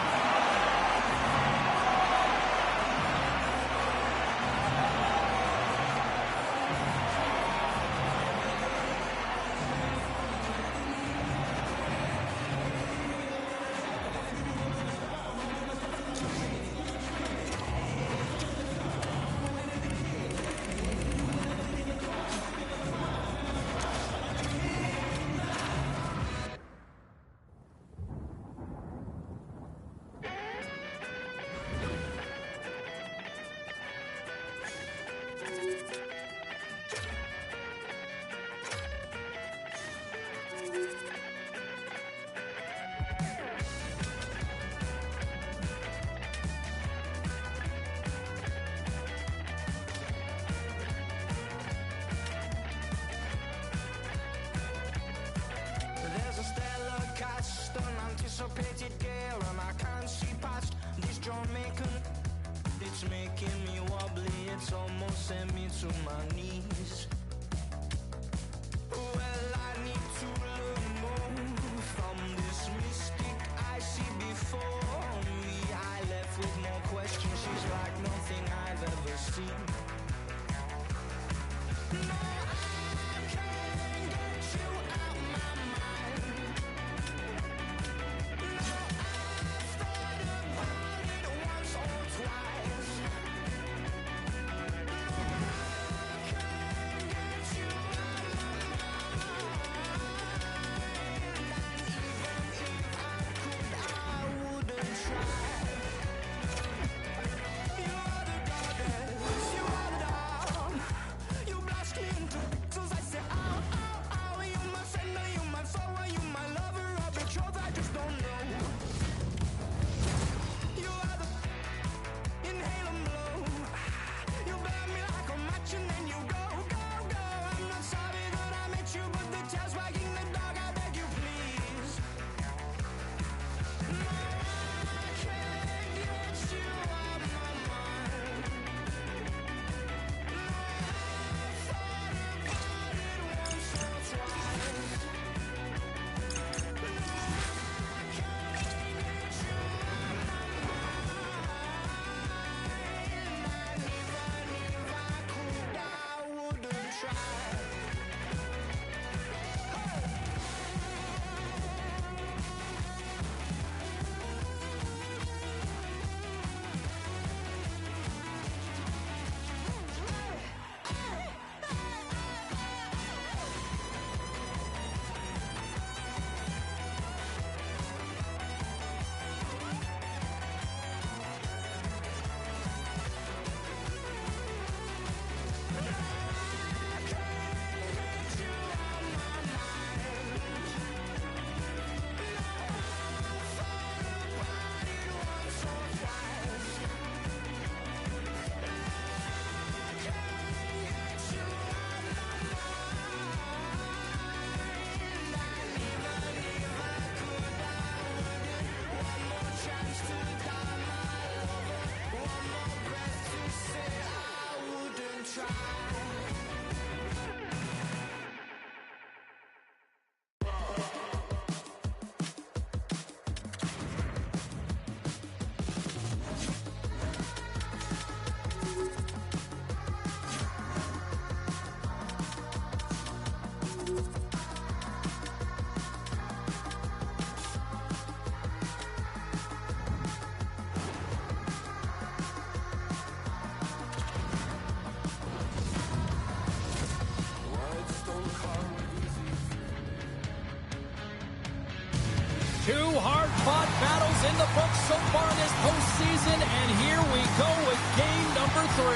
Two hard-fought battles in the books so far this postseason, and here we go with game number 3.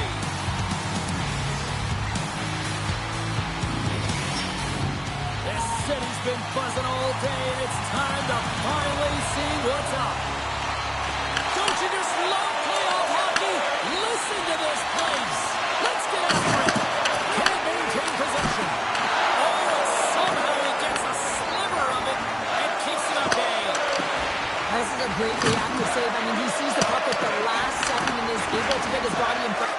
This city's been buzzing all day, and it's time to finally see what's up. Don't you just love playoff hockey? Listen to this place. Let's get after it. Can't maintain possession. Oh, somehow he gets a sliver of it and keeps it at bay. This is a great reactive save. I mean, he sees the puck at the last second and is able to get his body in front.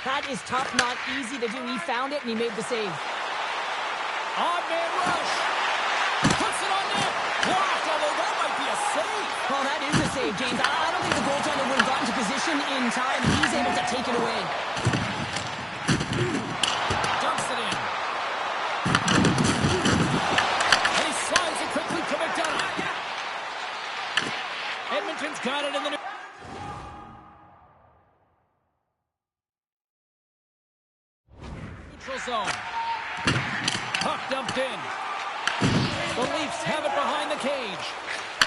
That is tough, not easy to do. He found it and he made the save. On-man rush. Puts it on net. Blocked, although that might be a save. Well, that is a save, James. I don't think the goaltender would have gotten to position in time. He's able to take it away. Dumps it in. And he slides it quickly to McDonough. Edmonton's got it in the zone. Puck dumped in. The Leafs have it behind the cage.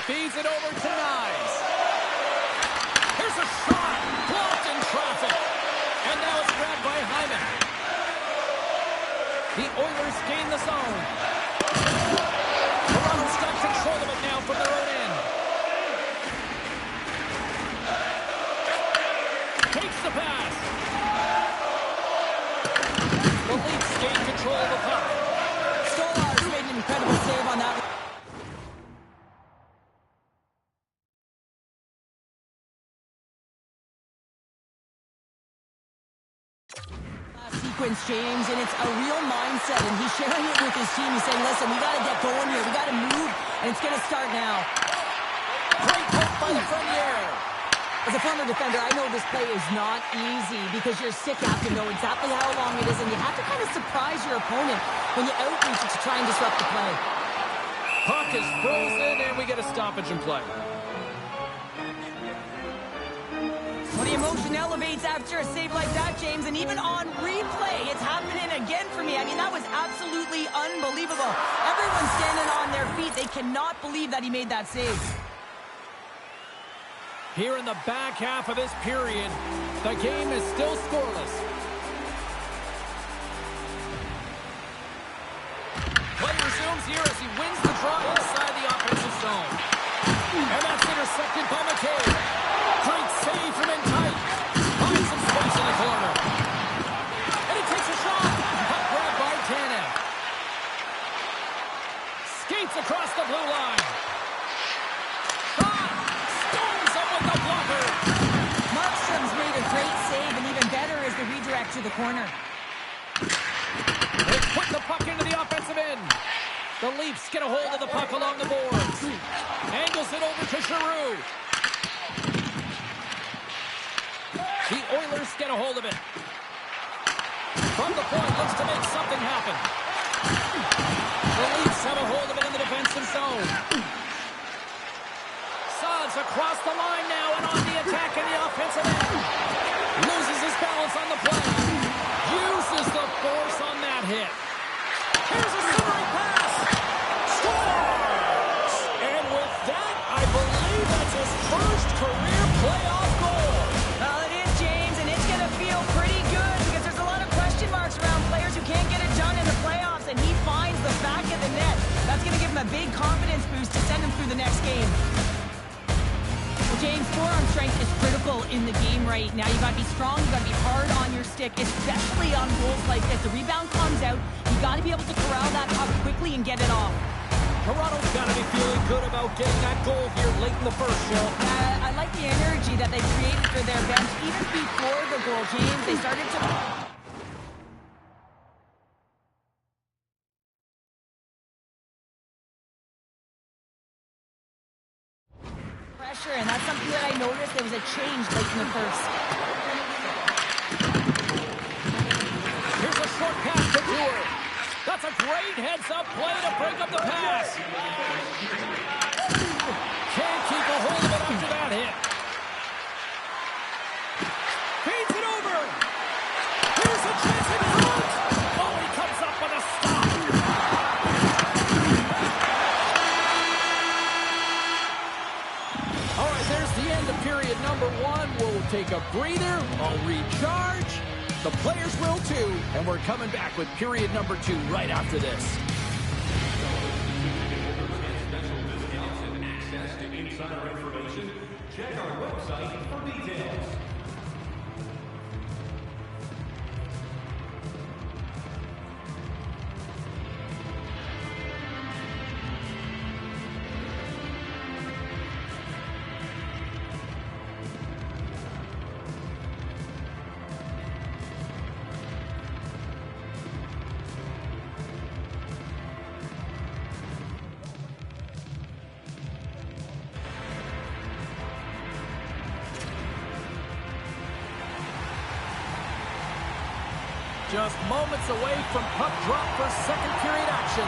Feeds it over to Nyes. Here's a shot. Blocked in traffic. And now it's grabbed by Hyman. The Oilers gain the zone. Toronto's got control of it now from their own end. Takes the pass. The Leafs gain control of the puck. Stolarz made an incredible save on that. Sequence, James, and it's a real mindset, and he's sharing it with his team. He's saying, listen, we got to get going here. We got to move, and it's going to start now. Great poke by the Frenier. As a former defender, I know this play is not easy because you're sick. You have to know exactly how long it is, and you have to kind of surprise your opponent when you outreach it to try and disrupt the play. Puck is frozen, and we get a stoppage in play. Well, the emotion elevates after a save like that, James, and even on replay, it's happening again for me. I mean, that was absolutely unbelievable. Everyone's standing on their feet. They cannot believe that he made that save. Here in the back half of this period, the game is still scoreless. Play resumes here as he wins the draw inside the offensive zone. And that's intercepted by McKay. Great save from in tight. Finds some space in the corner. And he takes a shot. Puck grab by Tanev. Skates across the blue line. Great save, and even better is the redirect to the corner. They put the puck into the offensive end. The Leafs get a hold of the puck along the boards. Angles it over to Giroux. The Oilers get a hold of it. From the point, looks to make something happen. The Leafs have a hold of it in the defensive zone. Saad's across the line now and on the attack in the offensive end. Loses his balance on the play. Uses the force on that hit. Here's a centering pass. Scores! And with that, I believe that's his first career playoff goal. Well, it is, James, and it's going to feel pretty good because there's a lot of question marks around players who can't get it done in the playoffs, and he finds the back of the net. That's going to give him a big confidence boost to send him through the next game. James, forearm strength is critical in the game right now. You got to be strong, you got to be hard on your stick, especially on goals like this. The rebound comes out, you got to be able to corral that puck quickly and get it off. Toronto's got to be feeling good about getting that goal here late in the first, Phil. I like the energy that they created for their bench. Even before the goal, James, they started to pressure, and that's something that I noticed. There was a change late in the first. Here's a short pass to Dewar. That's a great heads-up play to break up the pass. Can't keep a hold of it after that hit. Feeds it over. Here's a chance in front. Oh, he comes up with a stop. All right, there's the end of period number 1. We'll take a breather. I'll recharge. The players will too. And we're coming back with period number 2 right after this. Insider information, check our website for details. Just moments away from puck drop for second period action.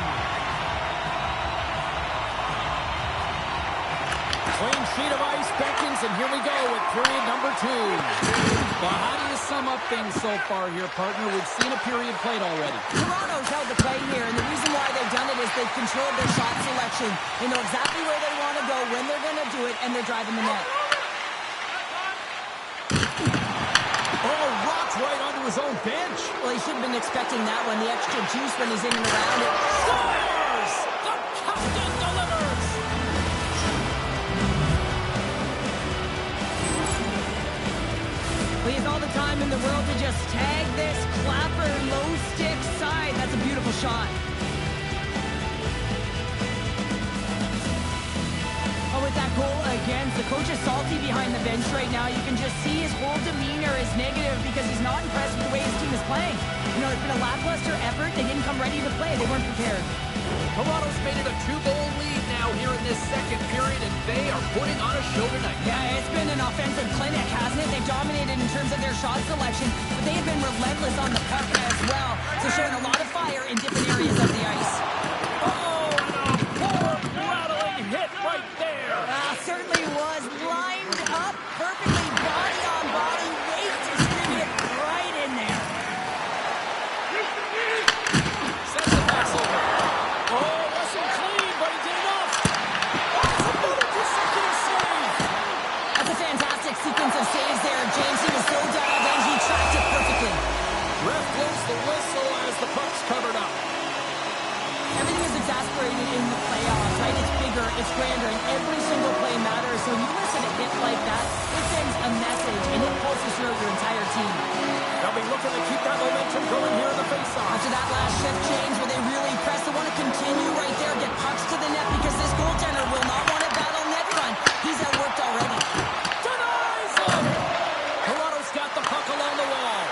Clean sheet of ice beckons, and here we go with period number 2. Well, how do you sum up things so far here, partner? We've seen a period played already. Toronto's held the play here, and the reason why they've done it is they've controlled their shot selection. They know exactly where they want to go, when they're going to do it, and they're driving the net. Oh, rocks right onto his own bench. Well, he should have been expecting that one, the extra juice when he's in and around it. Scores! The captain delivers! Well, he has all the time in the world to just tag this clapper low stick side. That's a beautiful shot. Oh, with that goal against, the coach is salty behind the bench right now. You can just see his whole demeanor is negative because he's not impressed with the way his team is playing. You know, it's been a lackluster effort. They didn't come ready to play. They weren't prepared. Toronto's made it a 2-goal lead now here in this second period, and they are putting on a show tonight. Yeah, it's been an offensive clinic, hasn't it? They've dominated in terms of their shot selection, but they have been relentless on the puck as well. So showing a lot of fire in different areas of the ice. Oh, and a poor rattling hit right there. Certainly was lined up perfectly, body on body, weight distributed right in there. Sends the pass over. Oh, wasn't clean, but he did enough. That's another consecutive save. That's a fantastic sequence of saves there, James. He was so dialed in, he tracked it perfectly. Ref blows the whistle as the puck's covered up. Everything is exasperated in the playoffs, right? It's bigger, it's grander, and every single play matters. So you listen to a hit like that, it sends a message, and it pulses throughout your entire team. They'll be looking to keep that momentum going here in the faceoff. After that last shift change where they really press, they want to continue right there, get pucks to the net, because this goaltender will not want to battle net front. He's outworked already. Denies him! Toronto's got the puck along the wall.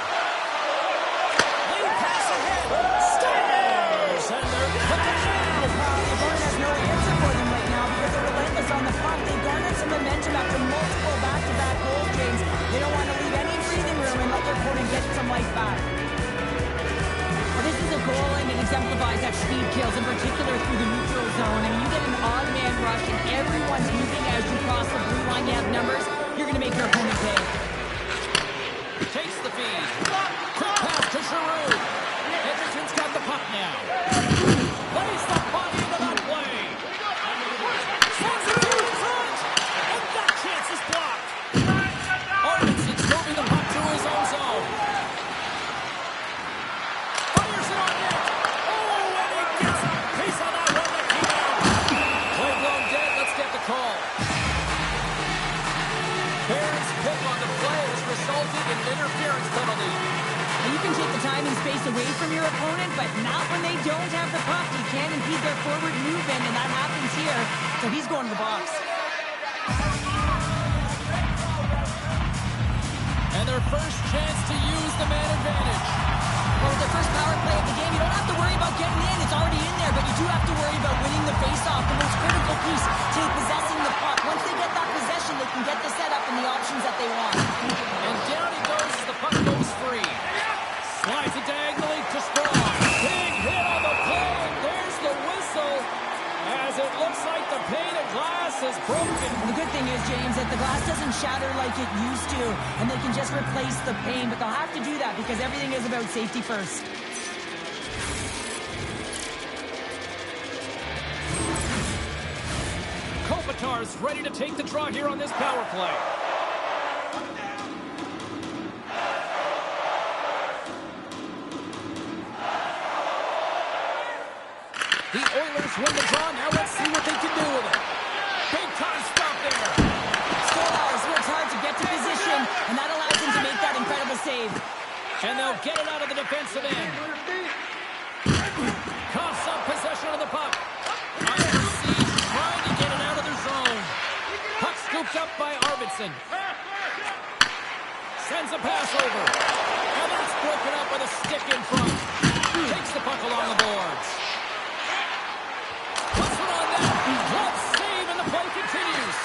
Lead pass ahead. Stairs! And they're cooking now. The opponent has no answer for them right now because they're relentless on the puck. They garnered some momentum after multiple back-to-back goals, James. They don't want to leave any breathing room and let their opponent get some life back. Well, this is a goal, and it exemplifies that speed kills, in particular through the neutral zone. I mean, you get an odd man rush, and everyone's moving as you cross the blue line. You have numbers. You're going to make your opponent pay. Takes the feed. Quick pass to Giroux. Edmonton's got the puck now. Plays the body into that play. Sends it to his front. And that chance is blocked. Arvidsson's moving the puck to his own zone. Fires it on net. Oh, and he gets a piece of that one that came out. Play blown dead. Let's get the call. Barron's pick on the play has resulted in an interference penalty. And you can take the time and space away from your opponent, but not when they don't have the puck. You can't impede their forward movement, and that happens here. So he's going to the box. And their first chance to use the man advantage. Well, with their first power play of the game, you don't have to worry about getting in. It's already in there, but you do have to worry about winning the faceoff, the most critical piece to possessing the puck. Once they get that possession, is broken. Well, the good thing is, James, that the glass doesn't shatter like it used to, and they can just replace the pain, but they'll have to do that because everything is about safety first. Kopitar's ready to take the draw here on this power play. The Oilers win the draw. Now let's see what they can do with it. Big time stop there. Stolarz works hard to get to position, and that allows him to make that incredible save. And they'll get it out of the defensive end. Coughs up possession of the puck. Under siege, trying to get it out of their zone. Puck scooped up by Arvidsson. Sends a pass over. And that's broken up with a stick in front. Takes the puck along the boards. Puts it on net. Glove save, and the play continues.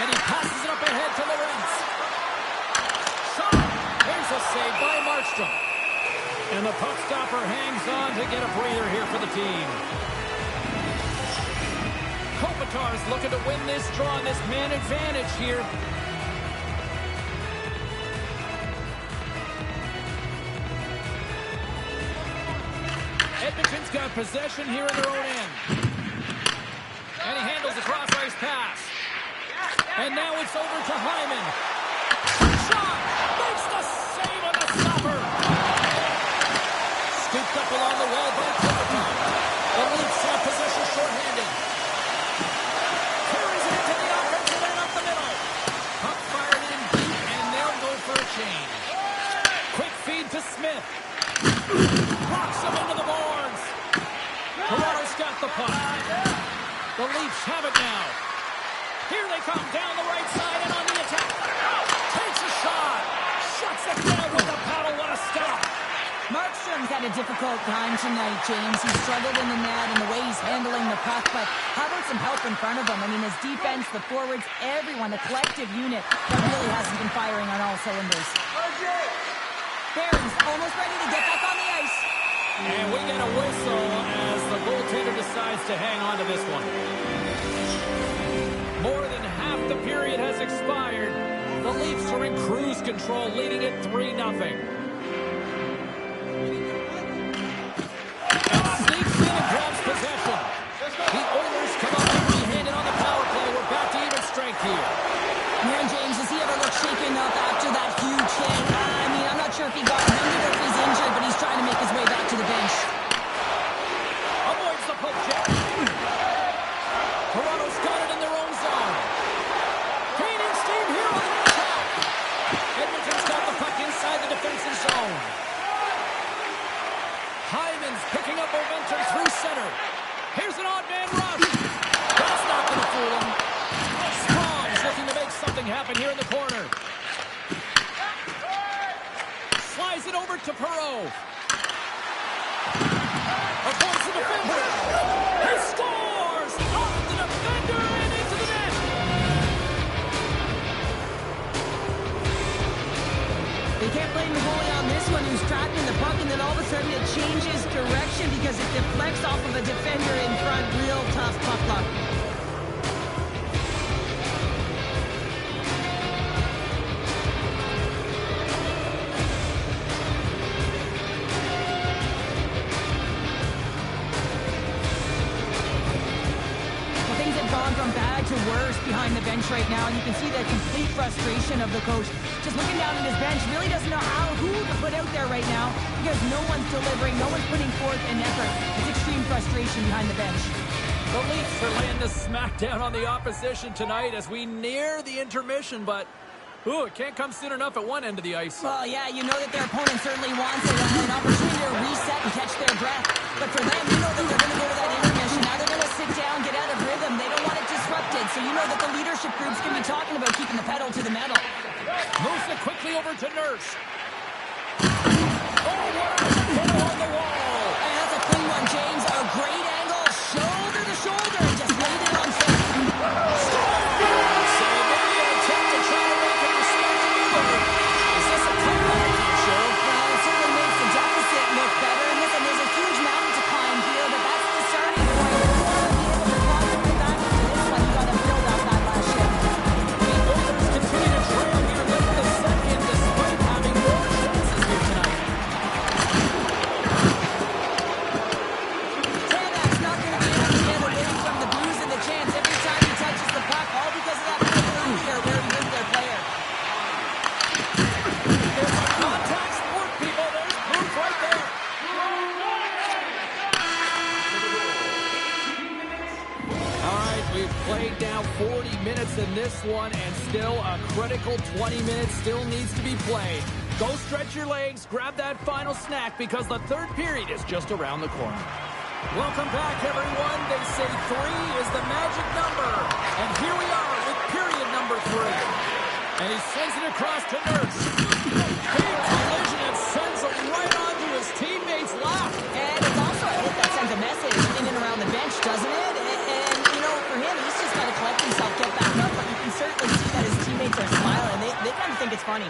And he passes it up ahead to Lorentz. Shot. There's a save by Markstrom. And the puck stopper hangs on to get a breather here for the team. Kopitar's looking to win this draw on this man advantage here. Edmonton's got possession here in their own end. And he handles the cross-ice pass. And now it's over to Hyman. Shot! Makes the save on the stopper. Scooped up along the wall by Kopitar. The Leafs have possession shorthanded. Carries it into the offensive end up the middle. Puck fired in deep, and they'll go for a change. Quick feed to Smith. Rocks him into the boards. Toronto's got the puck. The Leafs have it now. Here they come down the right side and on the attack. Takes a shot. Shuts it down with a paddle. What a stop. Markstrom's had a difficult time tonight, James. He's struggled in the net and the way he's handling the puck, but how about some help in front of him? I mean, his defense, the forwards, everyone, a collective unit that really hasn't been firing on all cylinders. Barron's almost ready to get back on the ice. And we get a whistle as the goaltender decides to hang on to this one. More than half the period has expired. The Leafs are in cruise control, leading it 3-0. And sneaks in and grabs possession. The Oilers come up empty-handed on the power play. We're back to even strength here. Man, James, does he ever look shaken up after that huge hit? I mean, I'm not sure if he got wounded or if he's injured, but he's trying to make his way back to the bench. Avoids the poke check. Toronto's got it in their own zone. Gaining steam here on the attack. Edmonton's got the puck inside the defensive zone. Hyman's picking up momentum through center. Here's an odd man rush. That's not going to fool him. Strong's looking to make something happen here in the corner. Slides it over to Perreault. Avoids the defender. He scores! Off the defender and into the net. They can't blame the goalie on this one who's tracking the puck, and then all of a sudden it changes direction because it deflects off of a defender in front. Real tough puck luck. Things have gone from bad to worse behind the bench right now. You can see the complete frustration of the coach. Just looking down at his bench, really doesn't know who to put out there right now because no one's delivering, no one's putting forth an effort. It's extreme frustration behind the bench. The Leafs are laying the smackdown on the opposition tonight as we near the intermission, but it can't come soon enough at one end of the ice. Well, yeah, you know that their opponent certainly wants an opportunity to reset and catch their breath. But for them, you know that they're going to go to that intermission. Now they're going to sit down, get out of rhythm. They don't want it disrupted. So you know that the leadership group's going to be talking about keeping the pedal to the metal. Moves it quickly over to Nurse. Oh, what a hit on the wall. And that's a clean one, James. A great angle, shoulder to shoulder, and just laid it on set. So maybe an attempt to try to make it respectable. Is this a comeback, show? Well, it certainly makes the deficit look better. And listen, there's a huge mountain to climb here, but that's the starting point. this one, and still a critical 20 minutes still needs to be played. Go stretch your legs, grab that final snack, because the third period is just around the corner. Welcome back, everyone. They say 3 is the magic number. And here we are with period number 3. And he sends it across to Nurse. Big collision and sends it right onto his teammate's lap. And it's also, I hope that sends a message in and around the bench, doesn't it? And you know, for him, he's just got to collect himself, get back up. But you can certainly see that his teammates are smiling. They kind of think it's funny.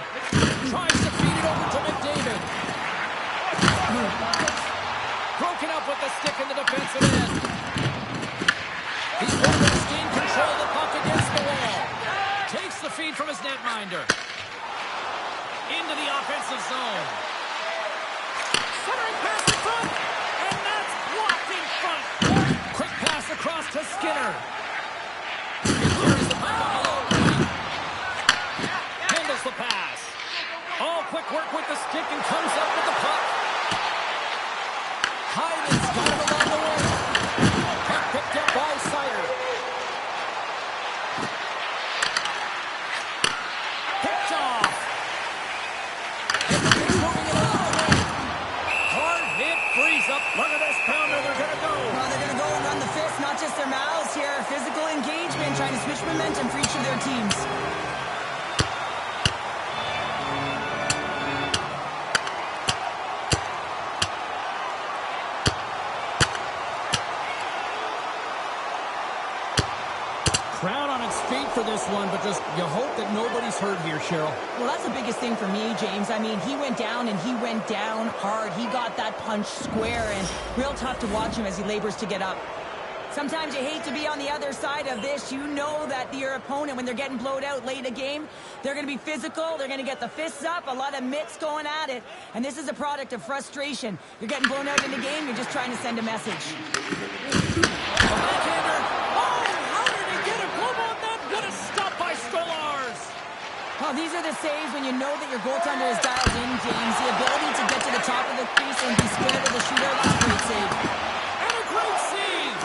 Tries to feed it over to McDavid. Broken up with the stick in the defensive end. He's Oilers gain control of the puck against the wall. Takes the feed from his netminder. Into the offensive zone. Centering pass in front. And that's blocked in front. Quick pass across to Skinner. Carries the puck up below. Handles the pass. All quick work with the stick and comes up with the puck. Hyman's got him along the way. Puck picked up by Sider. Picked off. Edmonton's moving it along the way. Hard hit, frees up. Look at this pounder, they're going to go. Well, they're going to go and run the fist, not just their mouths here. Physical engagement, trying to switch momentum for each of their teams. Crowd on its feet for this one, but just you hope that nobody's hurt here, Cheryl. Well, that's the biggest thing for me, James. I mean, he went down and he went down hard. He got that punch square, and real tough to watch him as he labors to get up. Sometimes you hate to be on the other side of this. You know that your opponent, when they're getting blowed out late in a game, they're going to be physical. They're going to get the fists up, a lot of mitts going at it. And this is a product of frustration. You're getting blown out in the game. You're just trying to send a message. A backhander. Oh, how did he get a glove on that? What a stop by Stolarz. Well, these are the saves when you know that your goaltender is dialed in, James. The ability to get to the top of the crease and be square to the shooter, that's a great save. And a great save.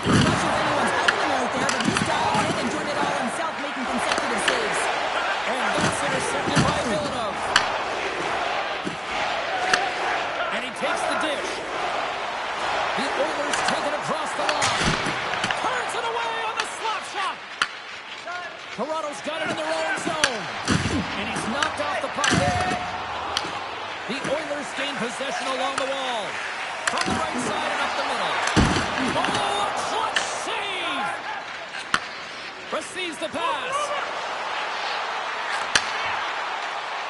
I'm not sure if anyone's helping him out there, but he's dialed in and doing it all himself, making consecutive saves. And that's intercepted by Villanov. And he takes the dish. The Oilers take it across the line. Turns it away on the slap shot. Toronto's got it in their own zone. And he's knocked off the puck there. The Oilers gain possession along the wall. From the right side and up the middle. Oh, a clutch save! Receives the pass.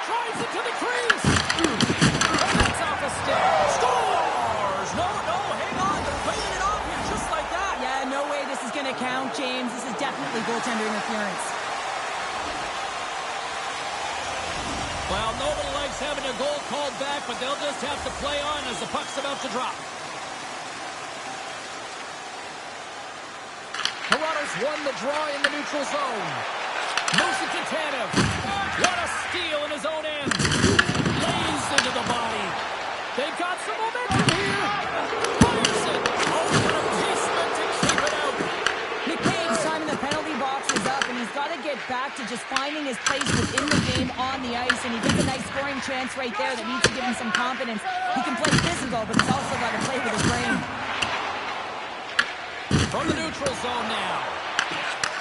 Drives it to the crease. And that's off a stick. Scores! No, hang on. They're playing it off here just like that. Yeah, no way this is going to count, James. This is definitely goaltender interference. Well, nobody likes having a goal called back, but they'll just have to play on as the puck's about to drop. Toronto's won the draw in the neutral zone. Moves it to Tanev. What a steal in his own end. Lays into the body. They've got some momentum here. Fires it. Oh, what a basement to keep it out. McCabe's time in the penalty box is up, and he's got to get back to just finding his place within the game on the ice, and he gets a nice scoring chance right there that needs to give him some confidence. He can play physical, but he's also got to play with his brain. From the neutral zone now.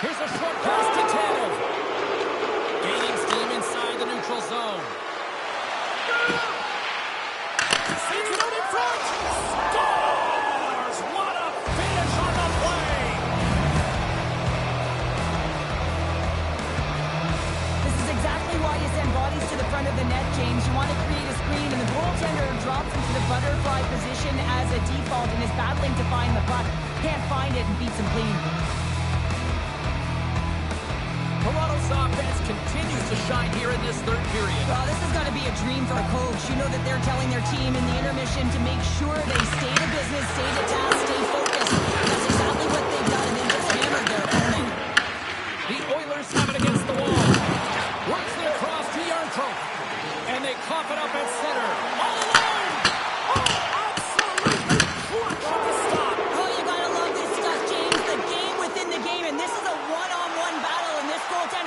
Here's a short pass to Tanev. Gaining steam inside the neutral zone. Sends it out in front. Scores! What a finish on the play! This is exactly why you send bodies to the front of the net, James. You want to create a screen, and the goaltender drops into the butterfly position as a default and is battling to find the puck. Can't find it and beats him clean. Toronto's offense continues to shine here in this third period. Well, this has got to be a dream for a coach. You know that they're telling their team in the intermission to make sure they stay to business, stay to task, stay focused. That's exactly what they've done, and they've just hammered their opponent. The Oilers have it against the wall. Works it across to Yarncroke. And they cough it up at center. All alone! Oh, absolutely clutch at the stop. Oh, you gotta love this stuff, James. The game within the game, and this is a one-on-one battle, and this goaltender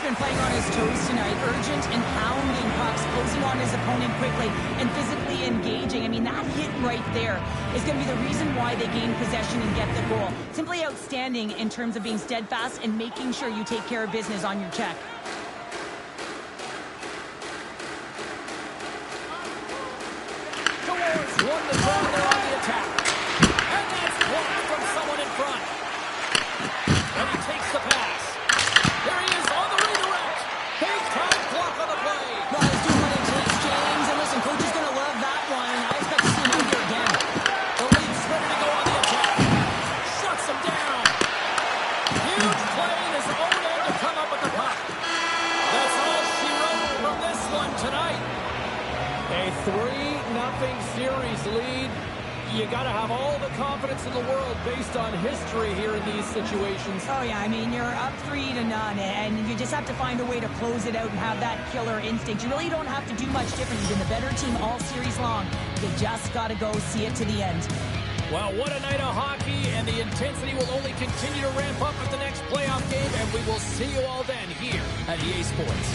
been playing on his toes tonight. Urgent and pounding pucks, closing on his opponent quickly, and physically engaging. I mean, that hit right there is going to be the reason why they gain possession and get the goal. Simply outstanding in terms of being steadfast and making sure you take care of business on your check. Won the draw there on the attack. And that's blocked from someone in front. And he takes the pass. There he is on the redirect. Big time block on the play. Well, he's doing what it takes, James. And listen, coach is going to love that one. I expect to see him out here again. The lead's ready to go on the attack. Shuts him down. Huge play in his own end to come up with the puck. That's all she wrote from this one tonight. A 3-0 series lead. You got to have all the confidence in the world based on history here in these situations. Oh, yeah. I mean, you're up 3-0, and you just have to find a way to close it out and have that killer instinct. You really don't have to do much different. You've been the better team all series long. You just got to go see it to the end. Well, what a night of hockey, and the intensity will only continue to ramp up at the next playoff game, and we will see you all then here at EA Sports.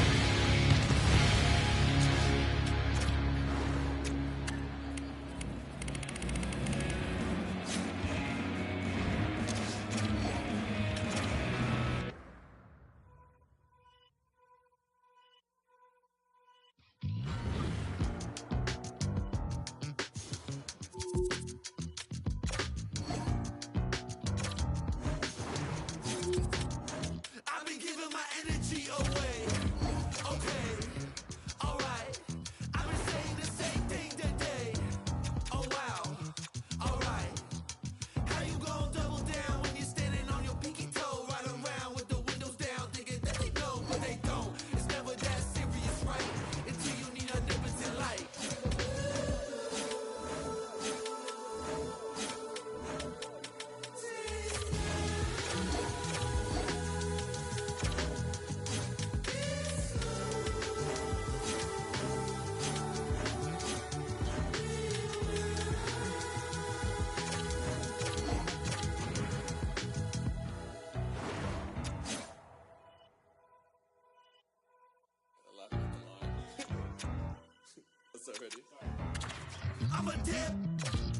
I'm a dip,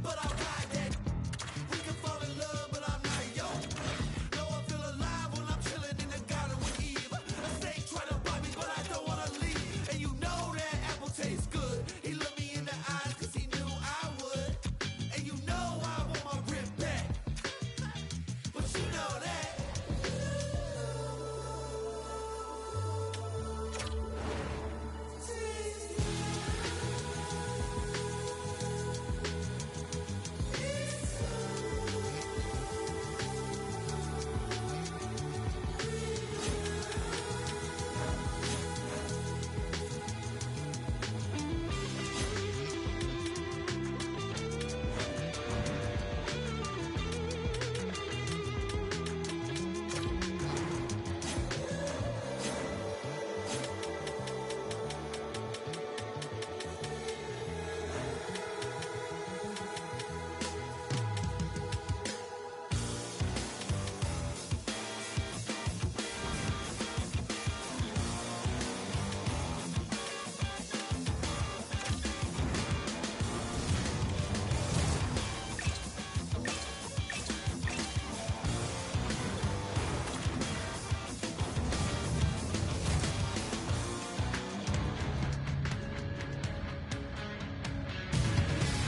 but I ride that. We can fall in love, but I'm not yo. No, I feel alive when I'm chilling in the garden with Eve. A snake trying to bite me, but I don't want to leave. And you know that apple tastes good. He looked me in the eyes because he knew I would. And you know I want my rib back. But you know that.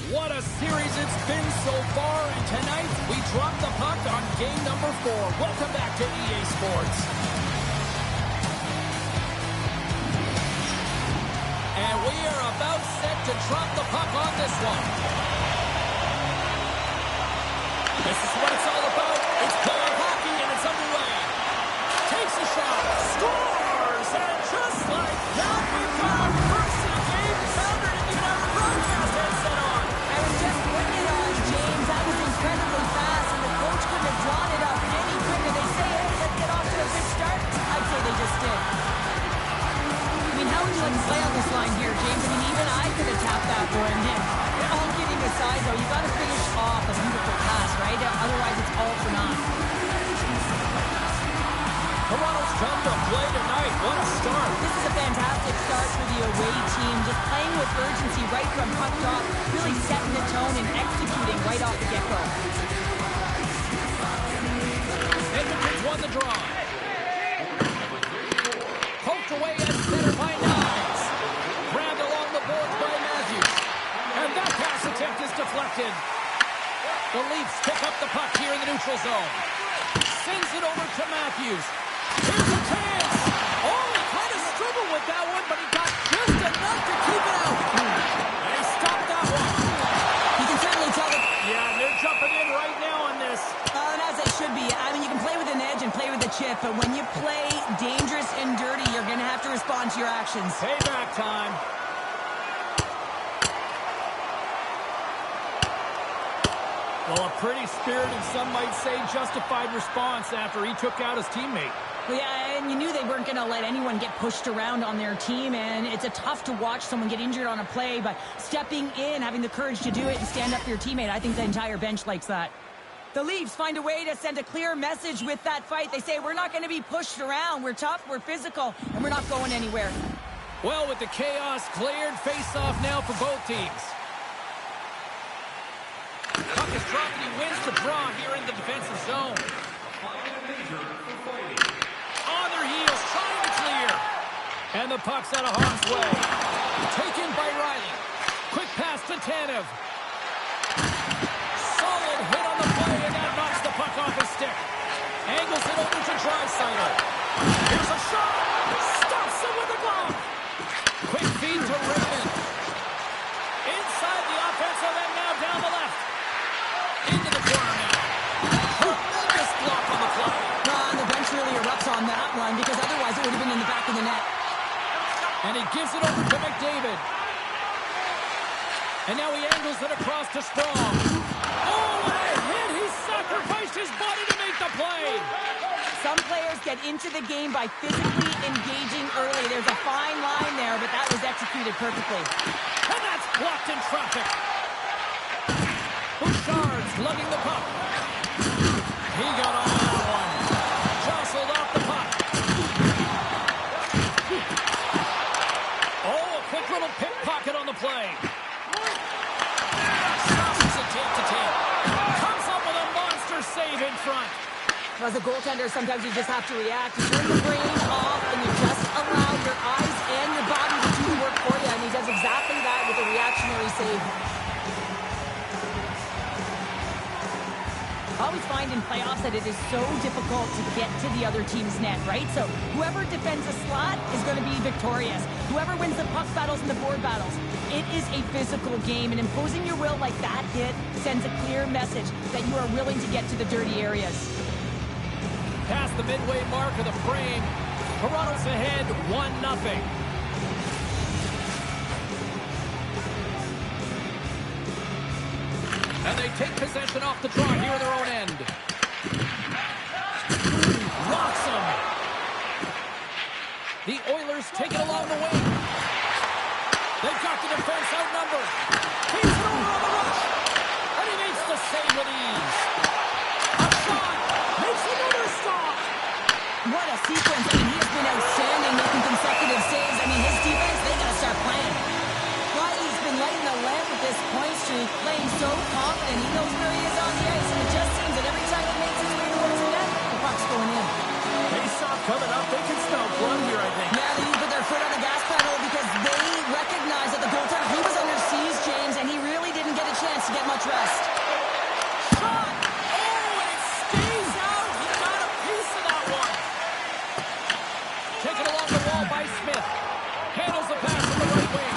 What a series it's been so far, and tonight we drop the puck on game number 4. Welcome back to EA Sports. And we are about set to drop the puck on this one. This is what it's all about. It's playoff hockey, and it's underway. Takes a shot, scores, and just like that, we've got our first in the game. Sounder didn't even have a broadcast headset on. I was just putting it on, James. That was incredibly fast, and the coach couldn't have drawn it up any quicker. They say, hey, let's get off to a good start. I'd say they just did. I mean, how would you like to play on this line here, James? I mean, even I could have tapped that one in. All kidding aside, though, you got to finish off a beautiful pass, right? Otherwise, it's all for naught. Toronto's come to play tonight. What a start. This is a fantastic start for the away team. Just playing with urgency right from puck drop, really setting the tone and executing right off the get-go. Edmonton's won the draw. Poked away at center by Knies. Grabbed along the boards by Matthews. And that pass attempt is deflected. The Leafs pick up the puck here in the neutral zone. Sends it over to Matthews. Here's a chance. Oh, he kind of struggled with that one, but he got just enough to keep it out. And he stopped that one. You can certainly tell that. Yeah, they're jumping in right now on this. And as they should be. I mean, you can play with an edge and play with a chip, but when you play dangerous and dirty, you're going to have to respond to your actions. Payback time. Well, a pretty spirited, some might say justified response after he took out his teammate. Well, yeah, and you knew they weren't going to let anyone get pushed around on their team, and it's a tough to watch someone get injured on a play, but stepping in, having the courage to do it and stand up for your teammate, I think the entire bench likes that. The Leafs find a way to send a clear message with that fight. They say, we're not going to be pushed around. We're tough, we're physical, and we're not going anywhere. Well, with the chaos cleared, face-off now for both teams. Puck is dropped and he wins the draw here in the defensive zone. On their heels, trying to clear. And the puck's out of harm's way. Taken by Riley. Quick pass to Tanev. Solid hit on the play, and that knocks the puck off his stick. Angles it over to Draisaitl. Here's a shot. Stops him with a glove. Quick feed to Raymond. Inside the offensive end now down the left. Into the corner now. Tremendous block on the play. The bench really erupts on that one because otherwise it would have been in the back of the net. And he gives it over to McDavid. And now he angles it across to Strong. Oh, what a hit! He sacrificed his body to make the play. Some players get into the game by physically engaging early. There's a fine line there, but that was executed perfectly. And that's blocked in traffic. Bouchard's lugging the puck. He got on that one. Jostled off the puck. Oh, a quick little pickpocket on the play. Stops it tip to tip. Comes up with a monster save in front. As a goaltender, sometimes you just have to react. You turn the brain off and you just allow your eyes and your body to do the work for you. And he does exactly that with a reactionary save. I always find in playoffs that it is so difficult to get to the other team's net, right? So whoever defends a slot is going to be victorious. Whoever wins the puck battles and the board battles. It is a physical game, and imposing your will like that hit sends a clear message that you are willing to get to the dirty areas. Past the midway mark of the frame, Toronto's ahead 1-0. And they take possession off the draw here at their own end. Rocks him. The Oilers take it along the wing. They've got the defense outnumbered. He's over on the rush. And he makes the save with ease. A shot. Makes another stop. What a sequence. I mean, he has been outstanding making consecutive saves. I mean, his defense, they got to start playing. Riley's been lighting the lamp with this point streak, playing so confident. He knows where he is on the ice, and it just seems that every time he makes his way towards the net, the puck's going in. Face-off coming up. They can smell blood here, I think. Yeah, they need to put their foot on the gas pedal because they recognize that the goaltender, he was under siege, James, and he really didn't get a chance to get much rest. Shot! Oh, and it stays out. He got a piece of that one. Taken along the wall by Smith. Handles the pass on the right wing.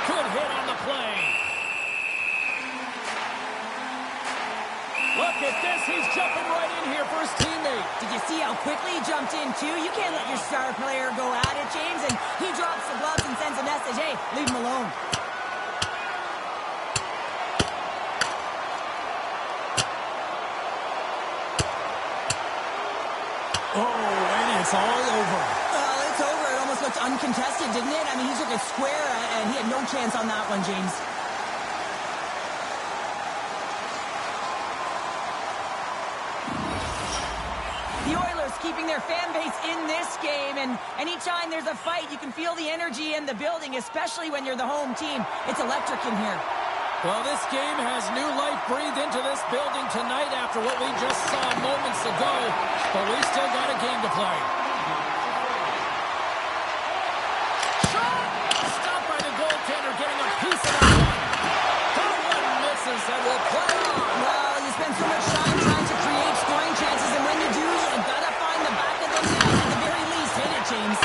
Good hit on the play. Look at this. He's jumping right in here for his teammate. Did you see how quickly he jumped in, too? You can't let your star player go at it, James, and he drops the gloves and sends a message, hey, leave him alone. Oh, and it's all over. Well, it's over. It almost looked uncontested, didn't it? I mean, he took it square, and he had no chance on that one, James. The Oilers keeping their fan base in this game. And anytime there's a fight, you can feel the energy in the building, especially when you're the home team. It's electric in here. Well, this game has new life breathed into this building tonight after what we just saw moments ago, but we still got a game to play. Shot! Stopped by the goaltender, getting a piece of that one. That one misses and will play on. Well, you spend so much time trying to create scoring chances, and when you do, you gotta find the back of the net. At the very least, hit it, James.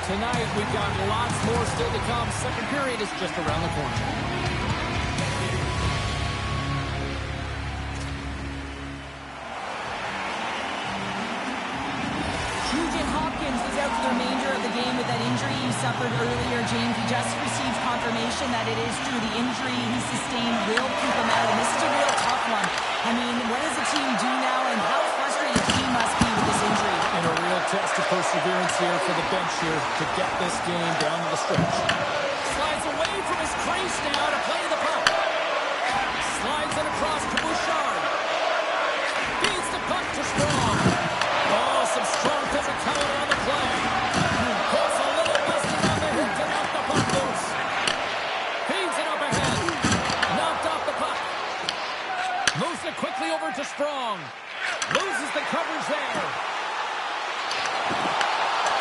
Tonight, we've got lots more still to come. Second period is just around the corner. Hopkins is out for the remainder of the game with that injury he suffered earlier, James. He just received confirmation that it is true. The injury he sustained will keep him out, and this is a real tough one. I mean, what does the team do now, and how frustrated he must be with this injury? And a real test of perseverance here for the bench here to get this game down to the stretch. Slides away from his crease now to play the puck. Slides it across to Bouchard. Feeds the puck to Strong. Oh, some strong physicality on the play. Goes a little busted on the hip to knock the puck loose. Feeds it up ahead. Knocked off the puck. Moves it quickly over to Strong. Loses the coverage there.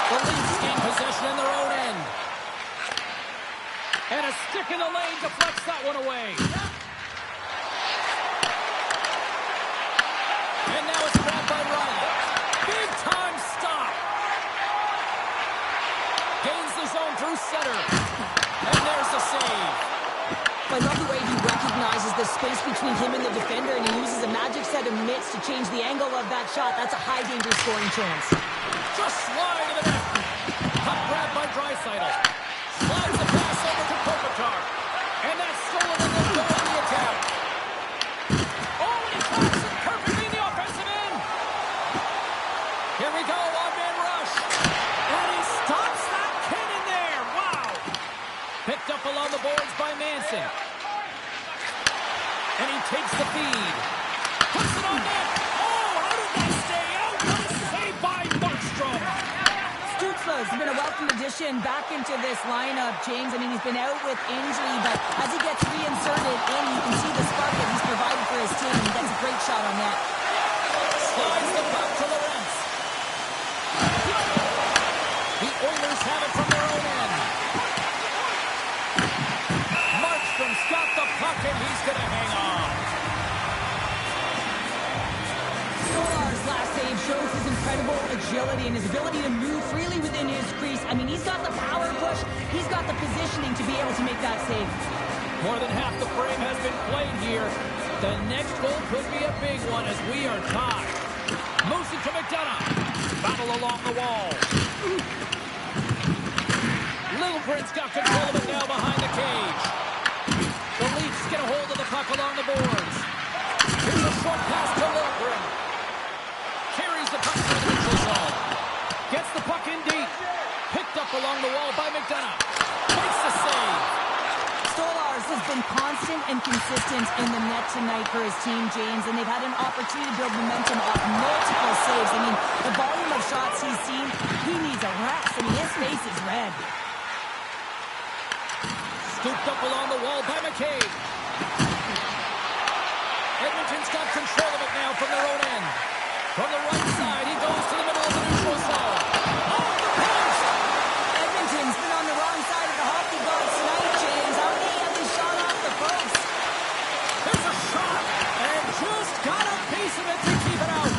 The Leafs gain possession in their own end. And a stick in the lane deflects that one away. And now it's grabbed by Riley. Big time stop. Gains the zone through center. And there's the save. I love the way he recognizes the space between him and the defender, and he uses a magic set of mitts to change the angle of that shot. That's a high-danger scoring chance. Just slide to the net. Puck grabbed by Draisaitl. Slides the pass over to Kopitar. And that's stolen and they'll go on the attack. Oh, and he cracks it perfectly in the offensive end. Here we go, one-man rush. And he stops that cannon there. Wow. Picked up along the boards by Manson. And he takes the feed. Puts it on net. Oh, how did that stay out? What a save by Markstrom. Stutzla's been a welcome addition back into this lineup, James. I mean, he's been out with injury, but as he gets reinserted in, you can see the spark that he's provided for his team. He gets a great shot on net. Slides the puck to Lorentz. The Oilers have it from their own end. Markstrom's got the puck, and he's going to hang on. Stolar's last save shows his incredible agility and his ability to move freely within his crease. I mean, he's got the power push. He's got the positioning to be able to make that save. More than half the frame has been played here. The next goal could be a big one as we are tied. Moves it to McDonough. Battle along the wall. Littlebrand's got control of it now behind the cage. The Leafs get a hold of the puck along the boards. Here's a short pass to Littlebrand. Carries the puck to the neutral zone. Gets the puck in deep. Picked up along the wall by McDonough. Makes the save. Stolarz has been constant and consistent in the net tonight for his team, James, and they've had an opportunity to build momentum off multiple saves. I mean, the volume of shots he's seen, he needs a rest. I mean, his face is red. Scooped up along the wall by McCabe. Edmonton's got control of it now from their own end. From the right side, he goes to the middle of the neutral zone. Oh, the post! Edmonton's been on the wrong side of the hockey gods tonight, James. How did he get this shot off the post? There's a shot, and just got a piece of it to keep it out.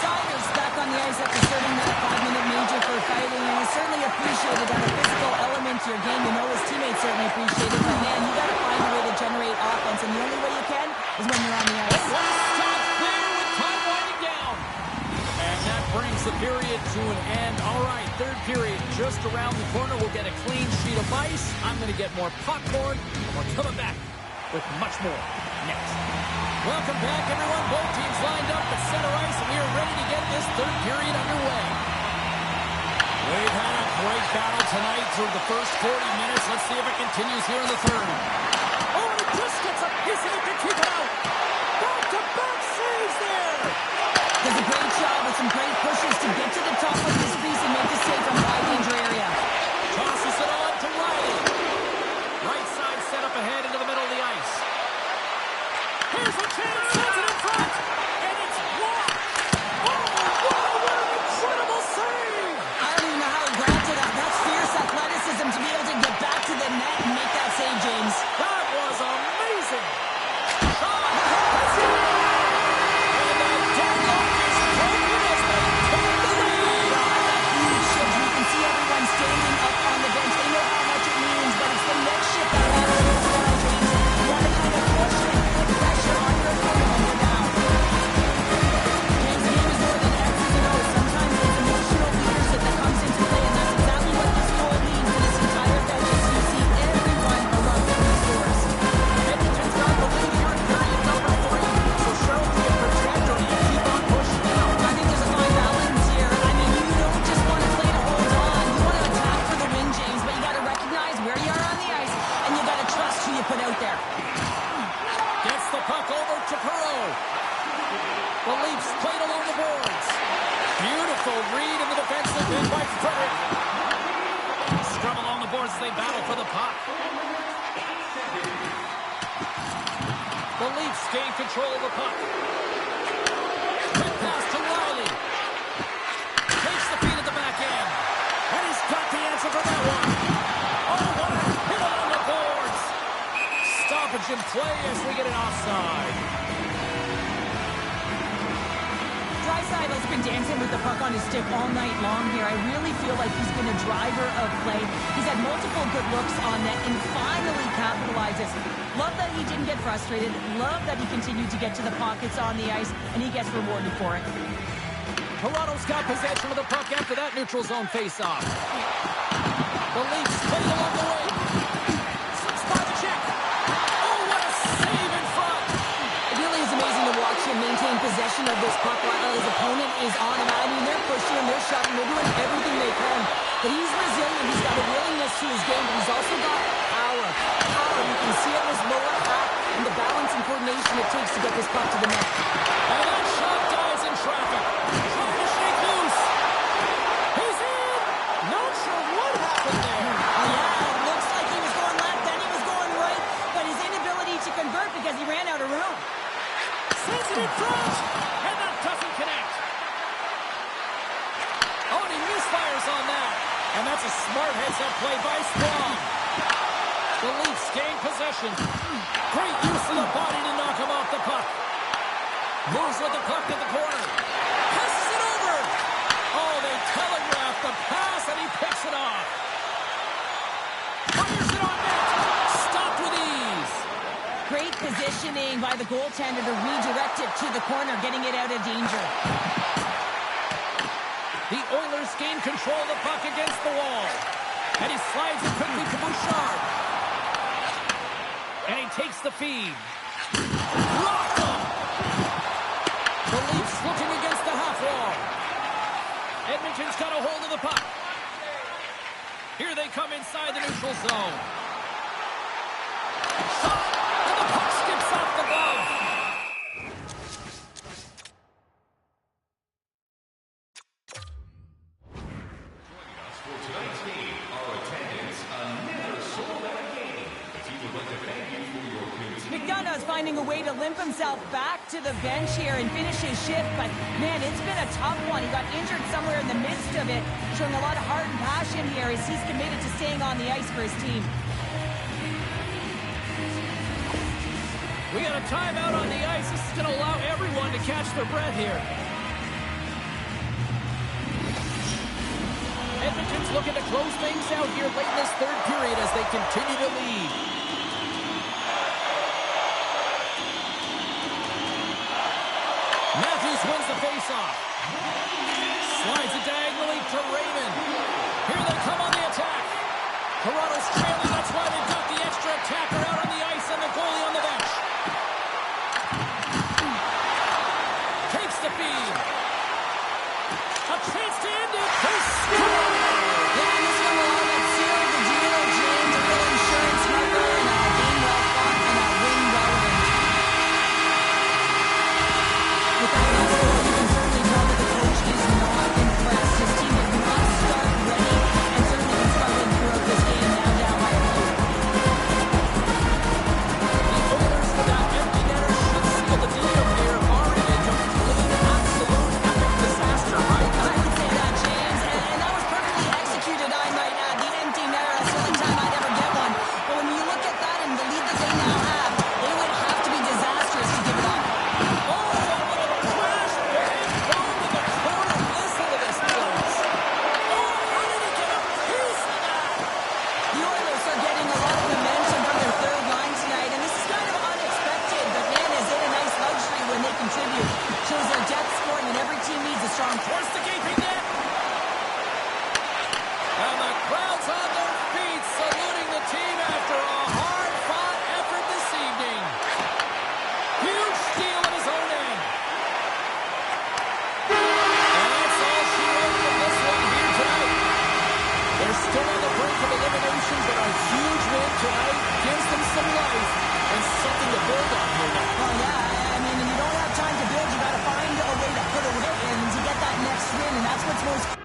Saunders back on the ice after serving that 5-minute major for fighting, and he certainly appreciated that a physical element to your game. You know his teammates certainly appreciate it, but man, you got to find a way to generate offense, and the only way you can is when you're on the ice. period to an end. All right, third period just around the corner. We'll get a clean sheet of ice. I'm going to get more popcorn, and we're coming back with much more next. Welcome back, everyone. Both teams lined up at center ice, and we are ready to get this third period underway. We've had a great battle tonight through the first 40 minutes. Let's see if it continues here in the third. Oh, he just gets a piece of it to keep it out. Back-to-back saves there. Does a great job with some great pushes to get to the top of this piece and make the save from high danger area. Tosses it on to Riley. Right side set up ahead into the middle of the ice. Here's a chance, sends it in front, and it's blocked. Oh, wow, what an incredible save! I don't even know how he got to that. That's fierce athleticism to be able to get back to the net and make that save, James. That was amazing. Shot, that's it! And the deadlock is broken as they take the lead. That huge shift. You can see everyone standing up on the bench. They know how much it means, but it's the next shift that matters most of all, James. You want to kind of push and put pressure on your opponent when you're down. James, the game is more than X's and O's. Sometimes it's emotional leadership that comes into play, and that's exactly what this goal means for this entire bench as you see everyone around the scores. Edmonton's got the lead here in period number 3. So Charlotte can protect or you keep on pushing now. I think there's a fine balance here. I mean, you don't just want to play to hold on. You want to attack for the win, James, but you got to recognize where you are on the ice, and you got to trust who you put out there. Gets the puck over to Perreault. The Leafs played along the boards. Beautiful read in the defensive end by Frederick. Scrum along the boards as they battle for the puck. The Leafs gain control of the puck. Quick pass to Riley. Takes the feed at the back end. And he's got the answer for that one. Oh, what a hit on the boards. Stoppage in play as we get an offside. Draisaitl's been dancing with the puck on his stick all night long here. I really feel like he's been a driver of play. He's had multiple good looks on net and finally capitalizes. Love that he didn't get frustrated. Love that he continued to get to the pockets on the ice, and he gets rewarded for it. Toronto's got possession of the puck after that neutral zone faceoff. The Leafs play along the way. Spot check. Oh, what a save in front. It really is amazing to watch him maintain possession of this puck while his opponent is on him. I mean, they're pushing him, they're shoving, they're doing everything they can. But he's resilient, he's got a willingness to his game, but he's also got power. Power, you can see it in his lower half and the balance and coordination it takes to get this puck to the net. And that shot dies in traffic. Trying to shake loose. He's in. Not sure what happened there. Yeah, it looks like he was going left, then he was going right, but his inability to convert because he ran out of room. Sends it in front. And that doesn't connect. Oh, and he misfires on that. And that's a smart heads-up play by Sprong. The Leafs gain possession. Great use of the body to knock him off the puck. Moves with the puck to the corner. Passes it over. Oh, they telegraph the pass, and he picks it off. Fires it on net. Stopped with ease. Great positioning by the goaltender to redirect it to the corner, getting it out of danger. The Oilers gain control of the puck against the wall. And he slides it quickly to Bouchard. And he takes the feed. Blocked him. The Leafs looking against the half wall. Edmonton's got a hold of the puck. Here they come inside the neutral zone. Shot, and the puck skips off the glove. For tonight's game, our attendance never sold out game. The team would like to thank you for your continued. McDonough's finding a way to limp himself back to the bench here and finish his shift, but man, it's been a tough one. He got injured somewhere in the midst of it, showing a lot of heart and passion here as he's committed to staying on the ice for his team. We got a timeout on the ice. This is going to allow everyone to catch their breath here. Edmonton's looking to close things out here late in this third period as they continue to lead. Matthews wins the faceoff. Slides it to Raymond. Here they come on the attack. Toronto's trailing. That's why they've got the extra attacker out on the ice and the goalie on the bench. Takes the feed. A chance to end it. They score! Yeah, and this one will all but seal the deal. James, a little insurance marker, and a game well fought, and a win well earned. With that last goal, you can certainly tell that the coach is not impressed. His team did not start ready, and certainly been struggling throughout this game, now down by a goal. The Oilers without empty netter should seal the deal here, barring a complete, absolute, epic disaster, right? I would say that, James, and that was perfectly executed, I might add. The empty netter, that's the only time I'd ever get one. But when you look at that and the lead that they now have, it would have to be disastrous to give it up. Oh, what a crash! Bang! Boom in the corner. Listen to this place. Oh, how did he get a piece of that? The Oilers are getting a lot of momentum from their third line tonight, and this is kind of unexpected, but man, is it a nice luxury when they contribute. Shows their depth scoring, and every team needs a strong Force the gaping net. And the crowd's on their feet, saluting the team after a hard-fought effort this evening. Huge steal in his own end. And that's all she wrote from this one here tonight. They're still on the brink of elimination, but a huge win tonight gives them some life and something to build on here now. Oh, yeah, I mean, you don't have time to build. You got to find a way to put away and to get that next win, and that's what's most...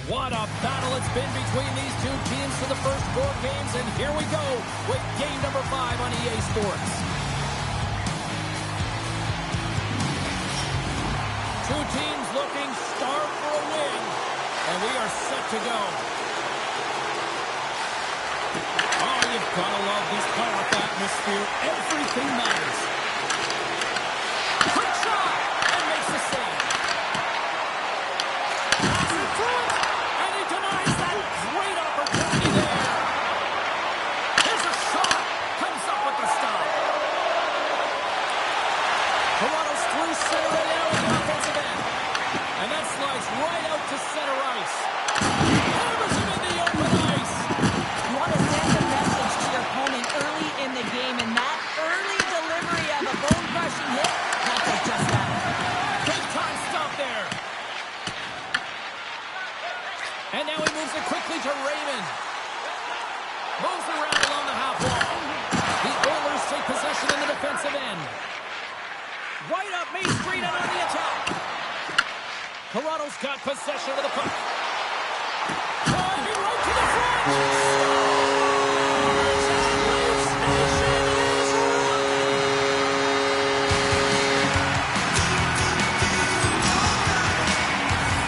What a battle it's been between these two teams for the first 4 games, and here we go with game number 5 on EA Sports. Two teams looking starved for a win, and we are set to go. Oh, you've got to love this playoff atmosphere. Everything matters. Quick shot, and makes the save. Pass in front, and he denies that great opportunity there. Here's a shot, comes up with the stop. Toronto's through center and now in the offensive end. And that slides right out to center ice. Hammers him in the open ice. You want to send a message to your opponent early in the game, and that early delivery of a bone-crushing hit, that does just that. Big time stop there. And now he moves it quickly to Raymond. Moves around along the half wall. The Oilers take possession in the defensive end. Right up Main Street and on the attack. Toronto's got possession of the puck. Driving right to the front. Scores! And Leafs Nation is rolling.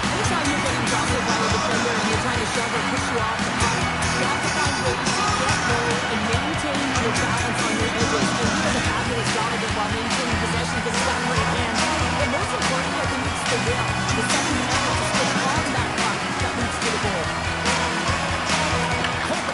Anytime you're getting jostled by a defender and you're trying to shove or push you off the puck, you have to find ways to get low and maintain your balance on your edges. And he does a fabulous job of it while maintaining possession because he's got great hands. But most importantly, I think it's the will. The second effort to switch on that puck that leads to the goal. Quick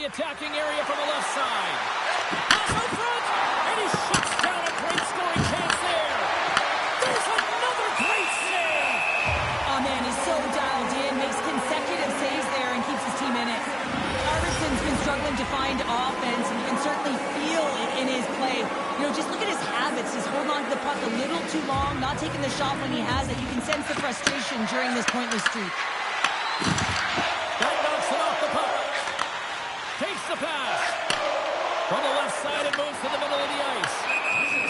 the attacking area from the left side. Pass out front, and he shuts down a great scoring chance there. There's another great save. Oh, man, he's so dialed in, makes consecutive saves there, and keeps his team in it. Arvidsson's been struggling to find offense, and you can certainly feel it in his play. You know, just look at his habits. He's holding on to the puck a little too long, not taking the shot when he has it. You can sense the frustration during this pointless streak. That knocks it off the puck. Takes the pass. From the left side, it moves to the middle of the ice.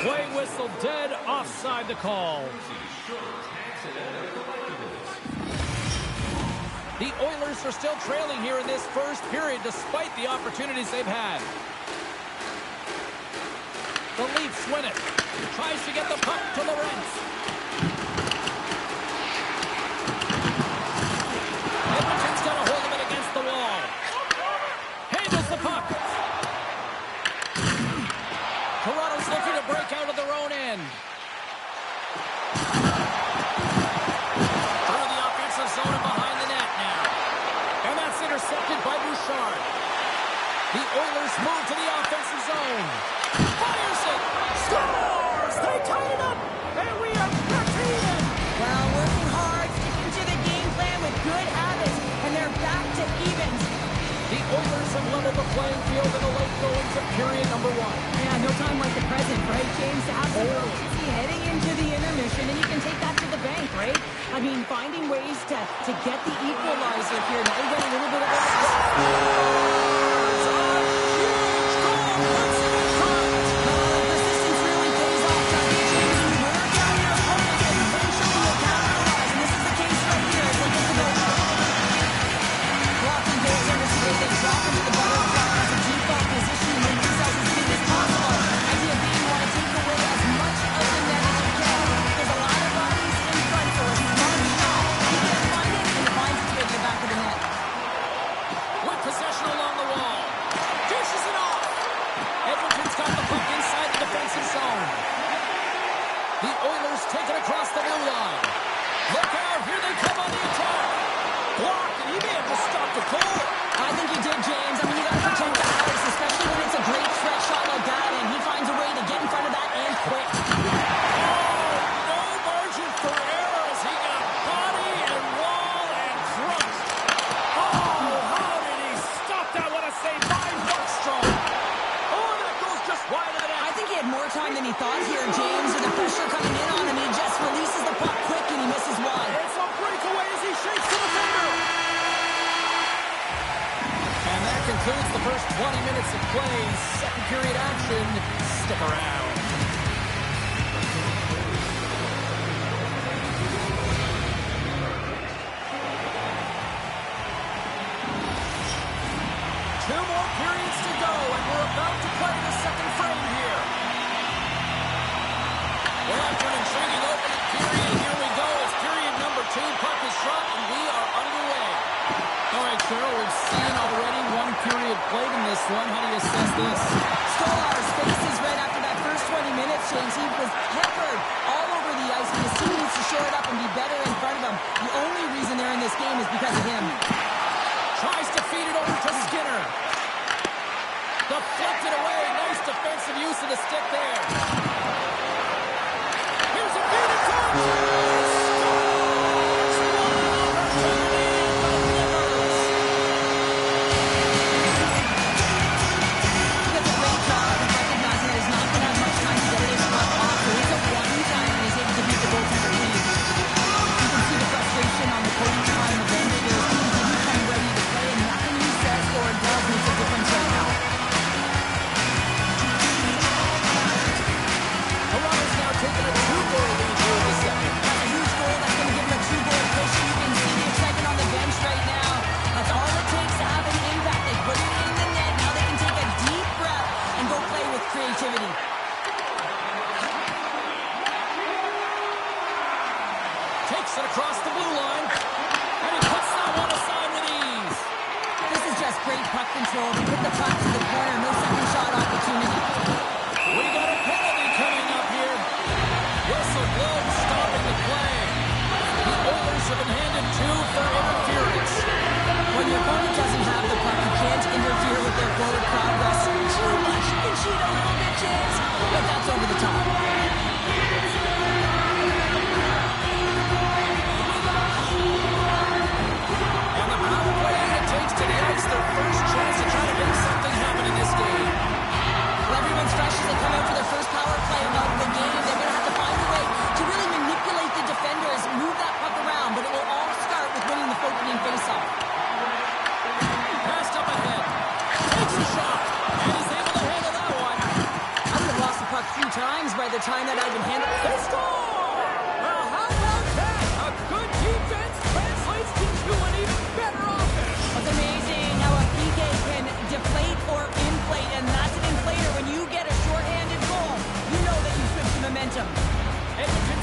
Play whistle dead, offside the call. The Oilers are still trailing here in this first period despite the opportunities they've had. The Leafs win it. Tries to get the puck to Lorentz. Edmonton's got a hold of it against the wall. Handles the puck. Toronto's looking to break out of their own end. Through the offensive zone and behind the net now. And that's intercepted by Bouchard. The Oilers move to the offensive zone. Fires it! Scores! They tied it up! And we are back to even! Well, working hard, sticking to the game plan with good habits, and they're back to even. The Oilers have leveled the playing field in the late goings of period number 1. Yeah, no time like the present, right, James? To have some urgency heading into the intermission, and you can take that to the bank, right? I mean, finding ways to get the equalizer here. Now we got a little bit of a... Concludes the first 20 minutes of play. Second period action. Stick around. Two more periods to go, and we're about to play the second frame here. Well, after an intriguing opening period, here we go. It's period number 2. Puck is shot, and we are underway. All right, Cheryl, we've seen already one period played in this one. How do you assess this? Stolar's face is red after that first 20 minutes, James. He was peppered all over the ice, and his team needs to shore it up and be better in front of him. The only reason they're in this game is because of him. Tries to feed it over to Skinner. Deflected away. Nice defensive use of the stick there. Here's a feed it to with their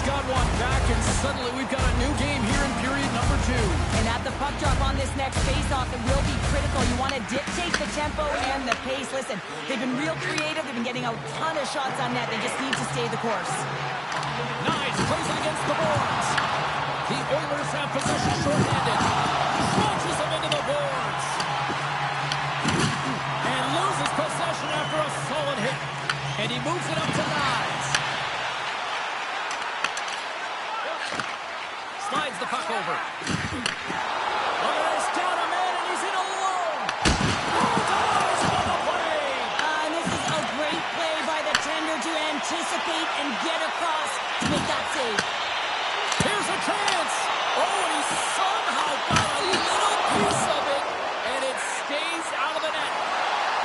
got one back, and suddenly we've got a new game here in period number 2. And at the puck drop on this next faceoff, it will be critical. You want to dictate the tempo and the pace. Listen, they've been real creative. They've been getting a ton of shots on net. They just need to stay the course. Nice, plays it against the boards. The Oilers have possession shorthanded. Launches them into the boards. And loses possession after a solid hit. And he moves it up to Nyes. Slides the puck over. Look at this, down a man, and he's in alone. Oh, Nyes on the play. And this is a great play by the tender to anticipate and get across to make that save. Here's a chance. Oh, and he somehow got a little piece of it, and it stays out of the net.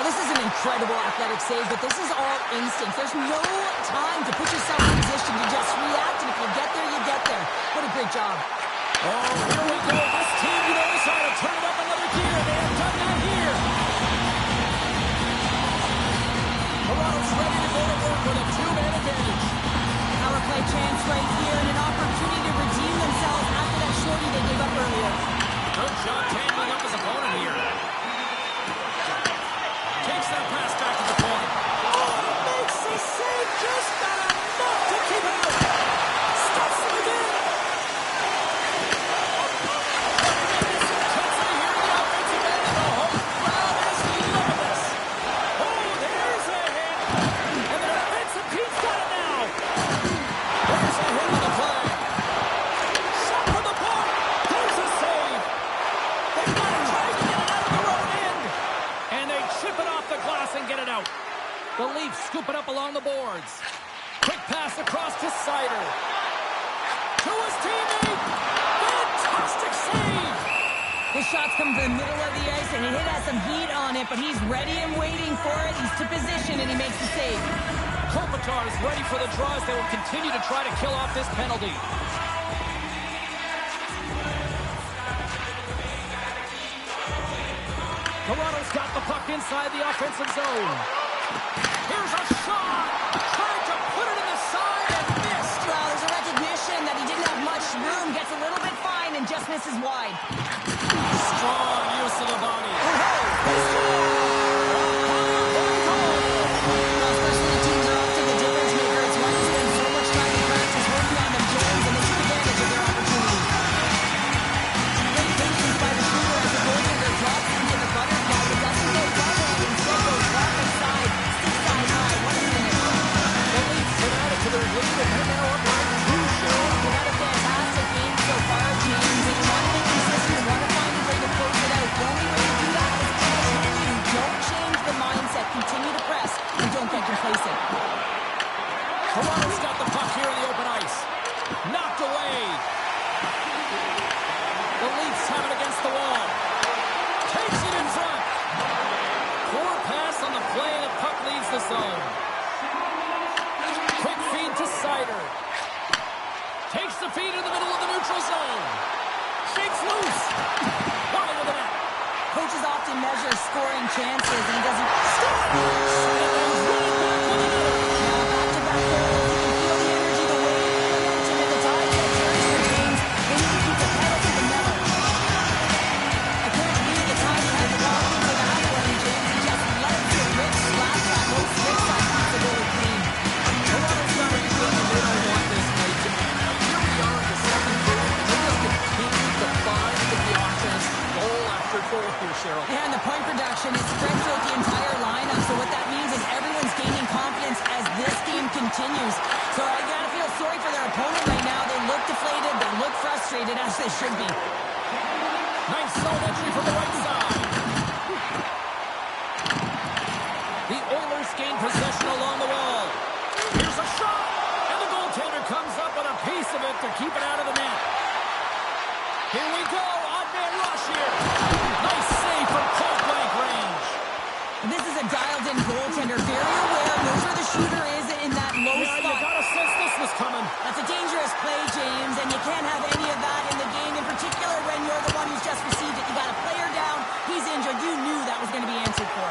Well, this is an incredible athletic save, but this is all instinct. There's no time to put yourself in position to just react, and if you get there, you get there. What a great job. Oh, here we go. This team, you know, is trying to turn it up another gear. They have done that here. Toronto's ready to go to work with a 2-man advantage. Power play chance right here, and an opportunity to redeem themselves after that shorty they gave up earlier. Good job tangling up his opponent here. Takes that pass back to the point. Oh, he makes the save, just not enough to keep it out. Stops him again. This intensity here in the offensive end, and the whole crowd is loving this. Oh, there's a hit. And the defensive Pete's got it now. There's a hit on the play. Shot from the point. There's a save. They've got to try to get it out of their own end. And they chip it off the glass and get it out. The Leafs scoop it up along the boards. Quick pass across to Sider. To his teammate. Fantastic save. His shots come to the middle of the ice, and he has some heat on it, but he's ready and waiting for it. He's to position, and he makes the save. Kopitar is ready for the draws. They will continue to try to kill off this penalty. Toronto's got the puck inside the offensive zone. Here's a shot. Tried to put it in the side and missed. Well, there's a recognition that he didn't have much room, gets a little bit fine, and just misses wide. Strong use of the body. Well, specialty teams are often the difference maker. It's why they spend so much time in practice working on them games, and they took advantage of their opportunity. Great patience by the shooter as the goaltender drops into the butterfly, but doesn't go double, instead goes left and side, stick side high. What a finish. The Leafs have added to their lead and are now up by 2, Cheryl. They've had a fantastic game so far, James. They want to be consistent, want to find a way to close it out. The only way to do that is continue. Don't change the mindset. Continue to press, and don't get complacent. Toronto's got the puck here in the open ice. Knocked away. The Leafs have it against the wall. Takes it in front. Poor pass on the play, and the puck leaves the zone. Quick feed to Sider. Takes the feed in the middle of the neutral zone. Shakes loose. Wide of the net. Coaches often measure scoring chances, and he doesn't. And he's running back with another. Now back-to-back goals. You can feel the energy, the weight, the momentum, and the tide that carries their games. They need to keep the pedal to the metal. I can't believe the time he had the ball into that one, James. He just lets it rip, splash that low stick side, keeps it really clean. Toronto's got a good, and they don't want this night to end. Now, here we are in the second period. They have continued to find the offense goal after goal here, Cheryl. And the point production is spread throughout the entire lineup. So what that means is everyone's gaining confidence as this game continues. So I gotta feel sorry for their opponent right now. They look deflated, they look frustrated, as they should be. Nice zone entry from the right side. The Oilers gain possession along the wall. Here's a shot, and the goaltender comes up with a piece of it to keep it out of the net. Here we go, odd man rush here. Nice save from point-blank range. This is a dialed-in goaltender, very aware, knows where the shooter is in that low Yeah, you spot. gotta sense this was coming. That's a dangerous play, James, and you can't have any of that in the game, in particular when you're the one who's just received it. You got a player down, he's injured, you knew that was going to be answered for.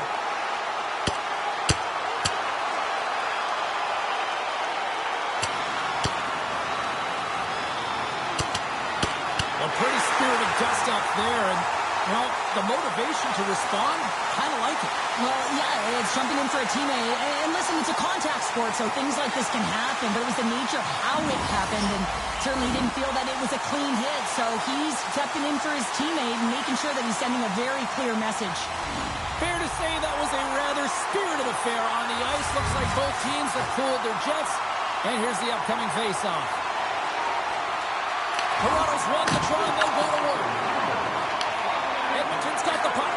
A pretty spirited dust-up there, and, you know, the motivation to respond, kind of like it. Well, yeah, it's jumping in for a teammate. And listen, it's a contact sport, so things like this can happen, but it was the nature of how it happened, and certainly didn't feel that it was a clean hit, so he's stepping in for his teammate and making sure that he's sending a very clear message. Fair to say that was a rather spirited affair on the ice. Looks like both teams have cooled their jets, and here's the upcoming face-off. Toronto's won the draw, and they'll go to work. Edmonton's got the puck.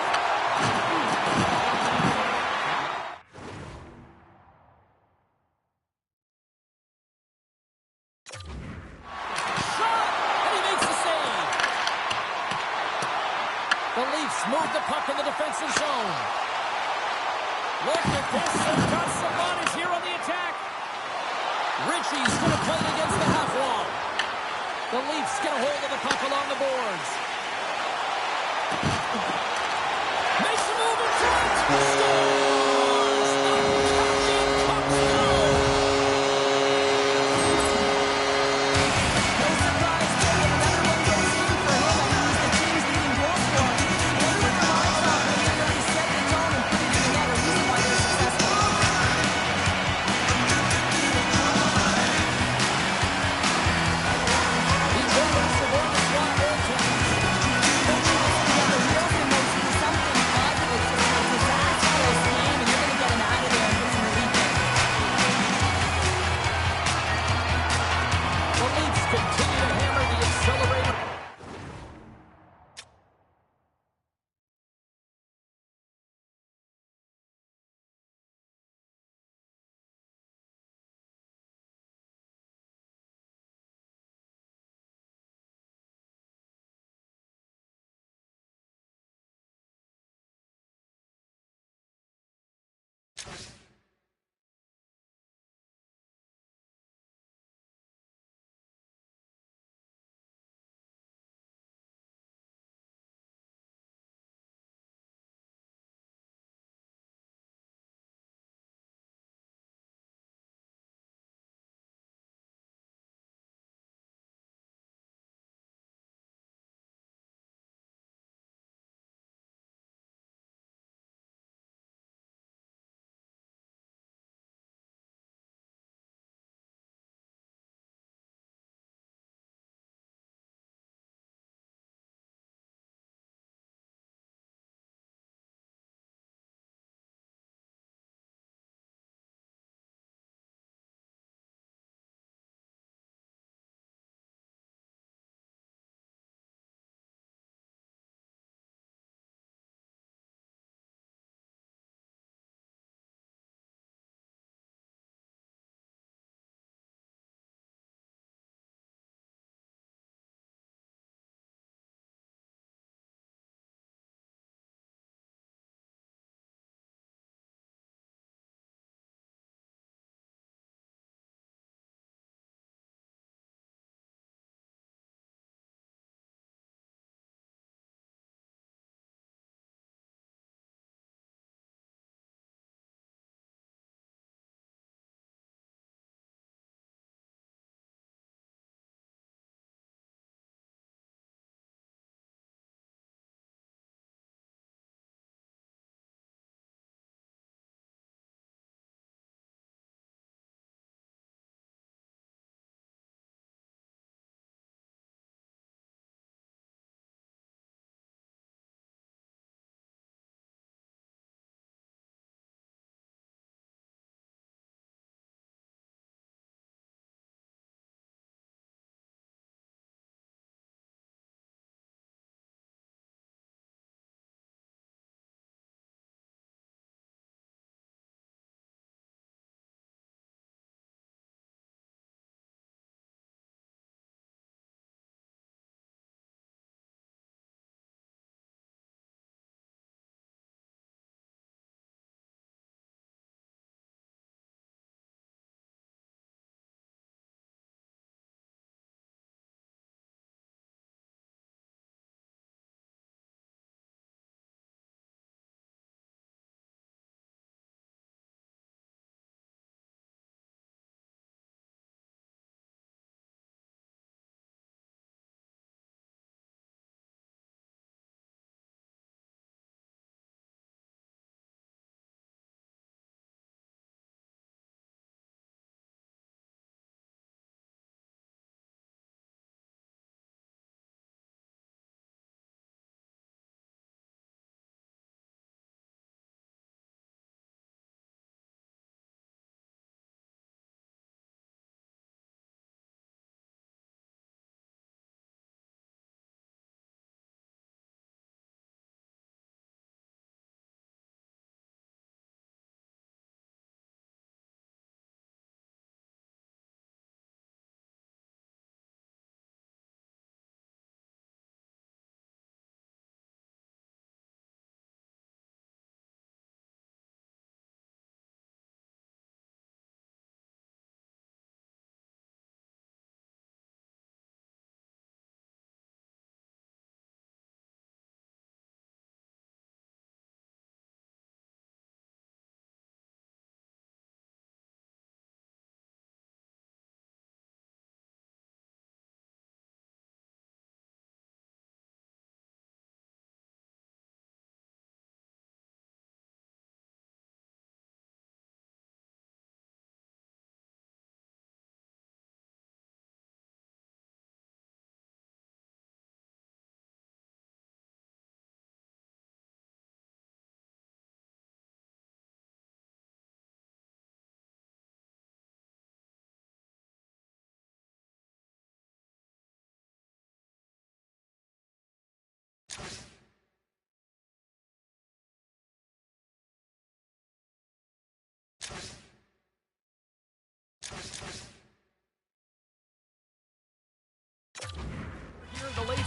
Shot! And he makes the save. The Leafs move the puck in the defensive zone. Look at this. They've got some bodies here on the attack. Ritchie's going to play it against the half wall. The Leafs get a hold of the puck along the boards. Makes a move in front. Scores!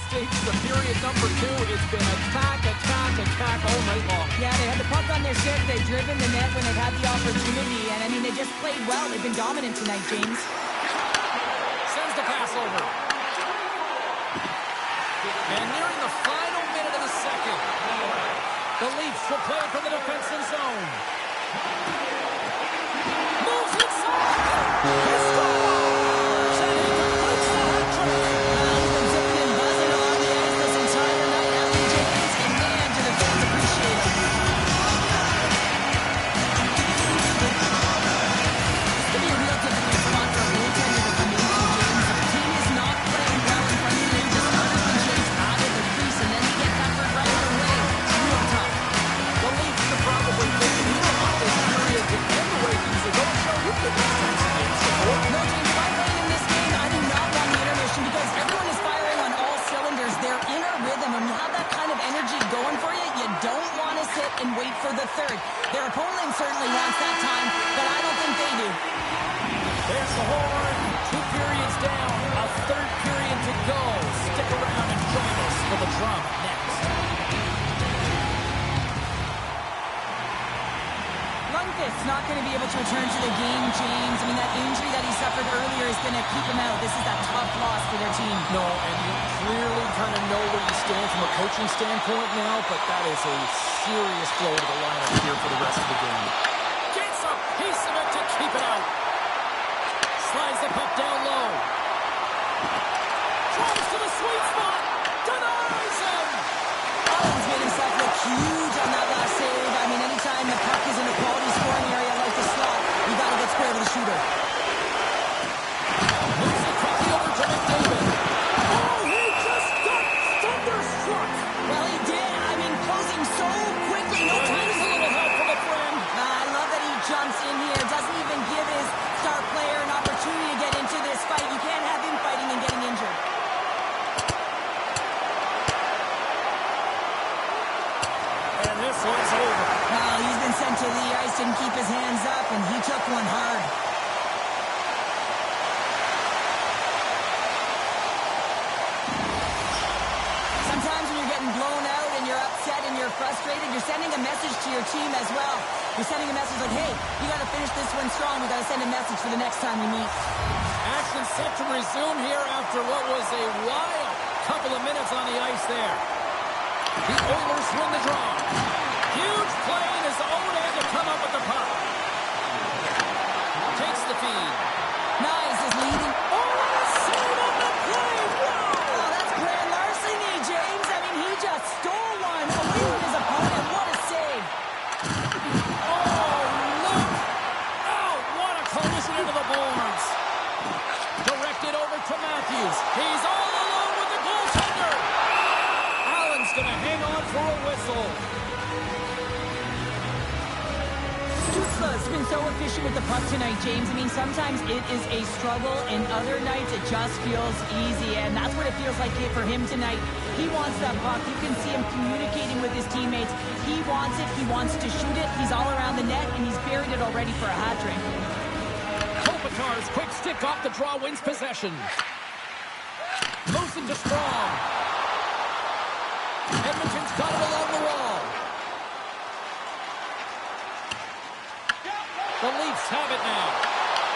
stages of period number 2, it's been attack, attack, attack all night long. Yeah, they had the puck on their stick. They've driven the net when they've had the opportunity. And, I mean, they just played well. They've been dominant tonight, James. Sends the pass over. And nearing the final minute of the second, the Leafs will play from the defensive zone. Moves inside. He scores! And he completes the hat trick. He's been zipping and buzzing along the ice this entire night, hasn't he, James? And man, do the fans appreciate him. This could be a real difficult spot for a goaltender to come into, James. If the team is not playing well in front of you, just others can chase out of the crease, and then you get peppered right away. It's real tough. The Leafs are probably thinking, we don't want this period to end the way things are going. So you've been these types of games before. No, James, if I'm playing in this game, I do not want the intermission because everyone is firing on all cylinders. They're in a rhythm. When you have that kind of energy going for you, you don't want to sit and wait for the third. Their opponent certainly wants that time, but I don't think they do. There's the horn. 2 periods down. A third period to go. Stick around and join us for the drama next. Lundqvist's not going to be able to return to the game, James. I mean, that injury that he suffered earlier is going to keep him out. This is that tough loss for their team. No, and you clearly kind of know where you stand from a coaching standpoint now, but that is a serious blow to the lineup here for the rest of the game. Gets a piece of it to keep it out. Slides the puck down low. Drives to the sweet spot. Denies him. Allen's made himself look huge on that last save. I mean, anytime the puck is in a quality scoring area like the slot, you got to get square to the shooter. Moves it quickly over to McDavid. Oh, he just got thunderstruck. Well, he did. I mean, closing so quickly. No time. Needs a little help from a friend. I love that he jumps in here. Doesn't even give his star player an opportunity to get into this fight. You can't have him fighting and getting injured. And this one's over. Well, he's been sent to the ice, didn't keep his hands up, and he took one hard. Sometimes when you're getting blown out and you're upset and you're frustrated, you're sending a message to your team as well. You're sending a message like, hey, you got to finish this one strong. We got to send a message for the next time we meet. Action set to resume here after what was a wild couple of minutes on the ice there. The Oilers win the draw. Huge play in his own end to come up with the puck. Takes the feed. Nice is leading. Oh, what a save on the play! Wow! Oh, that's grand larceny, James. I mean, he just stole one away from his opponent. What a save. Oh, look! Oh, what a collision into the boards. Directed over to Matthews. He's all alone with the goaltender. Allen's going to hang on for a whistle. Stutzla's been so efficient with the puck tonight, James. I mean, sometimes it is a struggle, and other nights it just feels easy, and that's what it feels like for him tonight. He wants that puck. You can see him communicating with his teammates. He wants it. He wants to shoot it. He's all around the net, and he's buried it already for a hat trick. Kopitar's quick stick off the draw wins possession. Moves into Strong. Edmonton's got it along the wall. The Leafs have it now.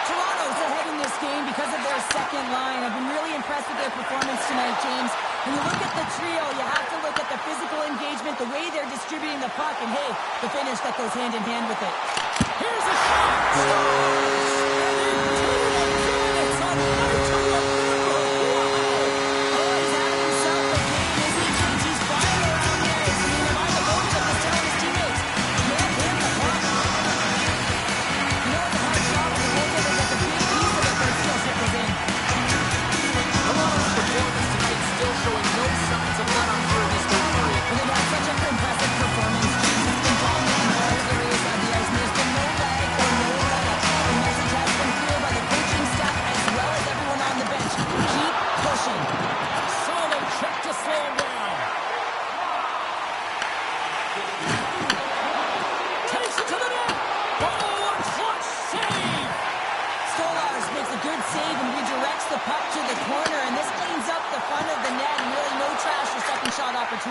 Toronto's ahead in this game because of their second line. I've been really impressed with their performance tonight, James. When you look at the trio, you have to look at the physical engagement, the way they're distributing the puck, and hey, the finish that goes hand in hand with it. Here's a shot. Scores! It's a night to remember. Oh, he's having himself a game, isn't he, James? He's flying around the ice. I mean, am I the coach of this telling his teammates, get him the puck? You know it's a hard shot when the goaltender gets a big piece of it, but it still trickles in. Toronto's performance tonight still showing no signs of let up here in this third period. Well, they've had such an impressive performance. James has been dominant in all areas of the ice, and there's been no lag or no let up. The message has been clear.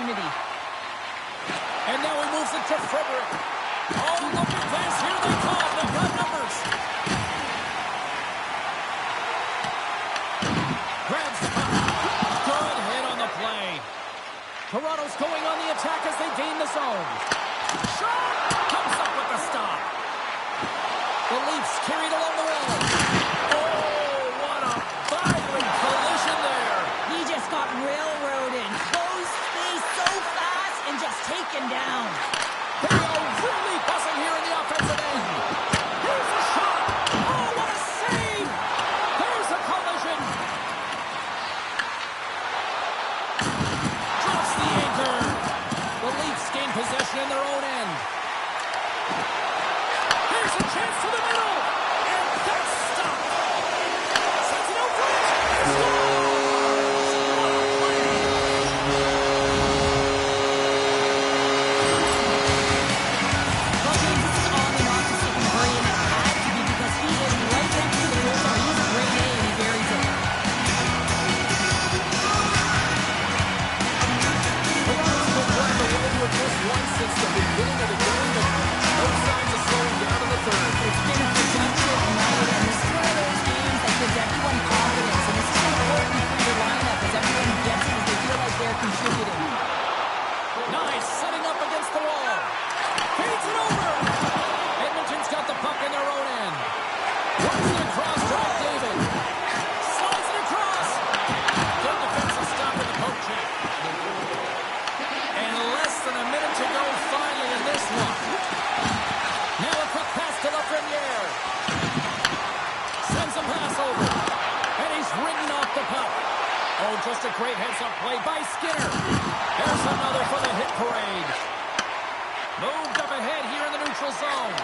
opportunity. And now he moves it to Frederick. Oh, look at this. Here they come. They've got numbers. Grabs the puck. Good hit on the play. Toronto's going on the attack as they gain the zone. Shot! Comes up with the stop. The Leafs carried along the wall. Oh, what a violent collision there. He just got railroaded. Closed space so fast and just taken down. They are really buzzing here in the offensive end. Here's a shot. Oh, what a save. There's a collision. Drops the anchor. The Leafs gain possession in their own end. Here's a chance to the middle. And that's stopped. Sends it out for it. Scores! What a play. Well, James, this is on and off to Stephen Murray, and it had to be because he is right next to the goal. He's a great A, and he buries it. Toronto's been playing away with just one since the beginning of the game, and no signs of slowing down in the third. It's been a productive night, and this is one of those games that gives everyone confidence, and this is important for your lineup as everyone gets it as they feel like they're contributing. Nice, setting up against the wall. Feeds it over. Edmonton's got the puck in their own end. Works it across, drive David. Slides it across. Good defensive stop in the poke check. And less than a minute to go finally in this one. Now a quick pass to Lafreniere. Sends a pass over. And he's ridden off the puck. Oh, just a great heads-up play by Skinner. There's another for the hit parade. Moved up ahead here in the neutral zone.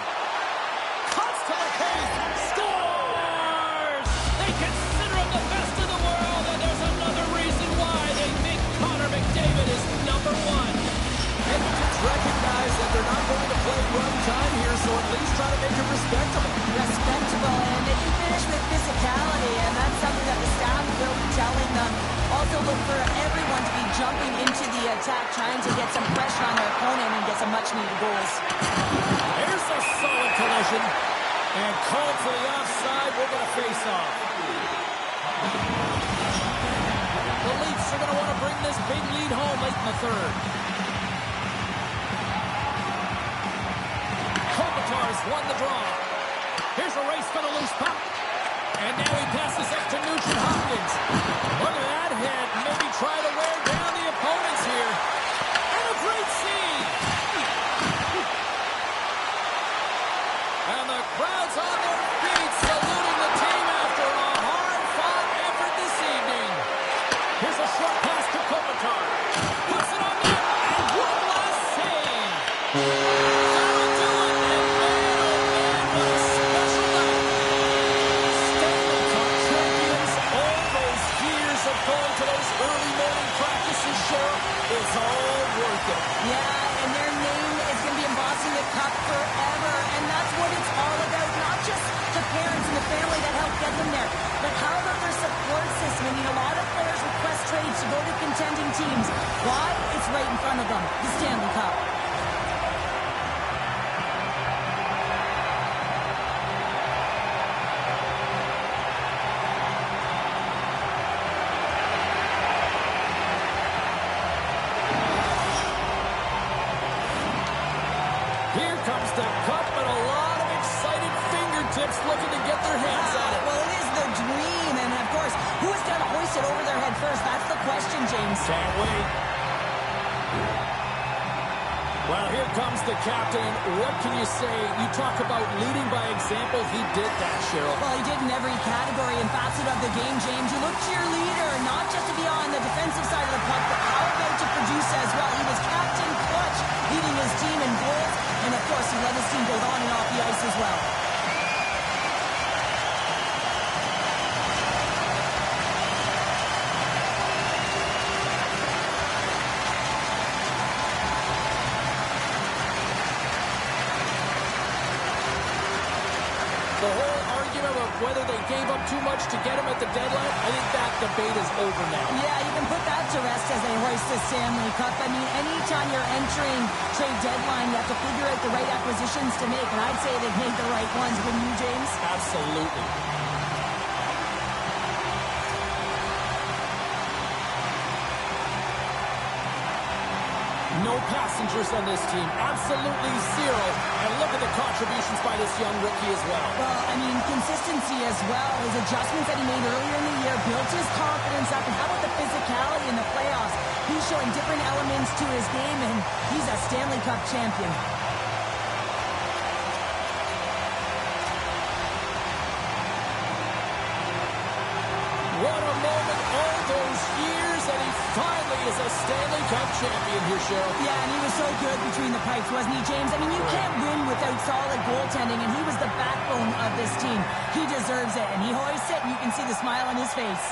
Cuts to the paint. Scores! They consider him the best in the world, and there's another reason why they think Connor McDavid is number one. Edmonton's recognized that they're not going to play run time here, so at least try to make it respectable. Respectable, and they can finish with physicality, and that's something that the staff will be telling them. Also look for everyone to be jumping into the attack, trying to get some pressure on their opponent and get some much-needed goals. Here's a solid collision. And called for the offside. We're going to face off. The Leafs are going to want to bring this big lead home late in the third. Kopitar's won the draw. Here's a race for the loose puck. And now he passes up to Nugent Hopkins. Look at that hit. Maybe try to wear down the opponents here. And a great save. And the crowd's on their feet saluting the team after a hard-fought effort this evening. Here's a short pass to Kopitar. Puts it on net. And one last save. That'll do it. And man, oh man, what a special night. Stanley Cup champions, all those years of going to those early morning practices, Cheryl, it's all worth it. Yeah, and their name is going to be embossing the cup forever, and that's what it's all about. Not just the parents and the family that helped get them there, but how about their support system? I mean, a lot of players request trades to go to contending teams. Why? It's right in front of them, the Stanley Cup. Here comes the cup and a lot of excited fingertips looking to get their hands on it. Well, it is the dream, and of course, who is going to hoist it over their head first? That's the question, James. Can't wait. Well, here comes the captain. What can you say? You talk about leading by example. He did that, Cheryl. Well, he did in every category and facet of the game, James. You look to your leader, not just to be on the defensive side of the puck, but how about to produce as well? He was captain clutch, leading his team in goals, and of course, he led his team both on and off the ice as well. The whole argument of whether they gave up too much to get him at the deadline, I think that debate is over now. Yeah, you can put that to rest as they hoist the Stanley Cup. I mean, anytime you're entering trade deadline, you have to figure out the right acquisitions to make, and I'd say they've made the right ones. Wouldn't you, James? Absolutely. No passengers on this team. Absolutely zero. And look at the contributions by this young rookie as well. Well, I mean, consistency as well. His adjustments that he made earlier in the year built his confidence up. And how about the physicality in the playoffs? He's showing different elements to his game, and he's a Stanley Cup champion. What a moment all those years, and he finally is a Stanley Cup champion here, Cheryl. Yeah, and he was so good between the pipes, wasn't he, James? I mean, you can't win without solid goaltending, and he was the backbone of this team. He deserves it, and he hoists it, and you can see the smile on his face.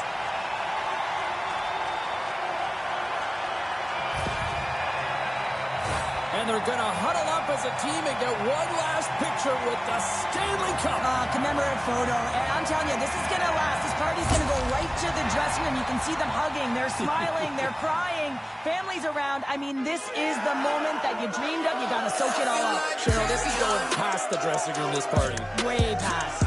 And they're going to huddle up as a team and get one last picture with the Stanley Cup. Commemorative photo. And I'm telling you, this is going to last. This party's going to go right to the dressing room. You can see them hugging. They're smiling. They're crying. Families around. I mean, this is the moment that you dreamed of. You got to soak it all up. Cheryl, this is going past the dressing room, this party. Way past.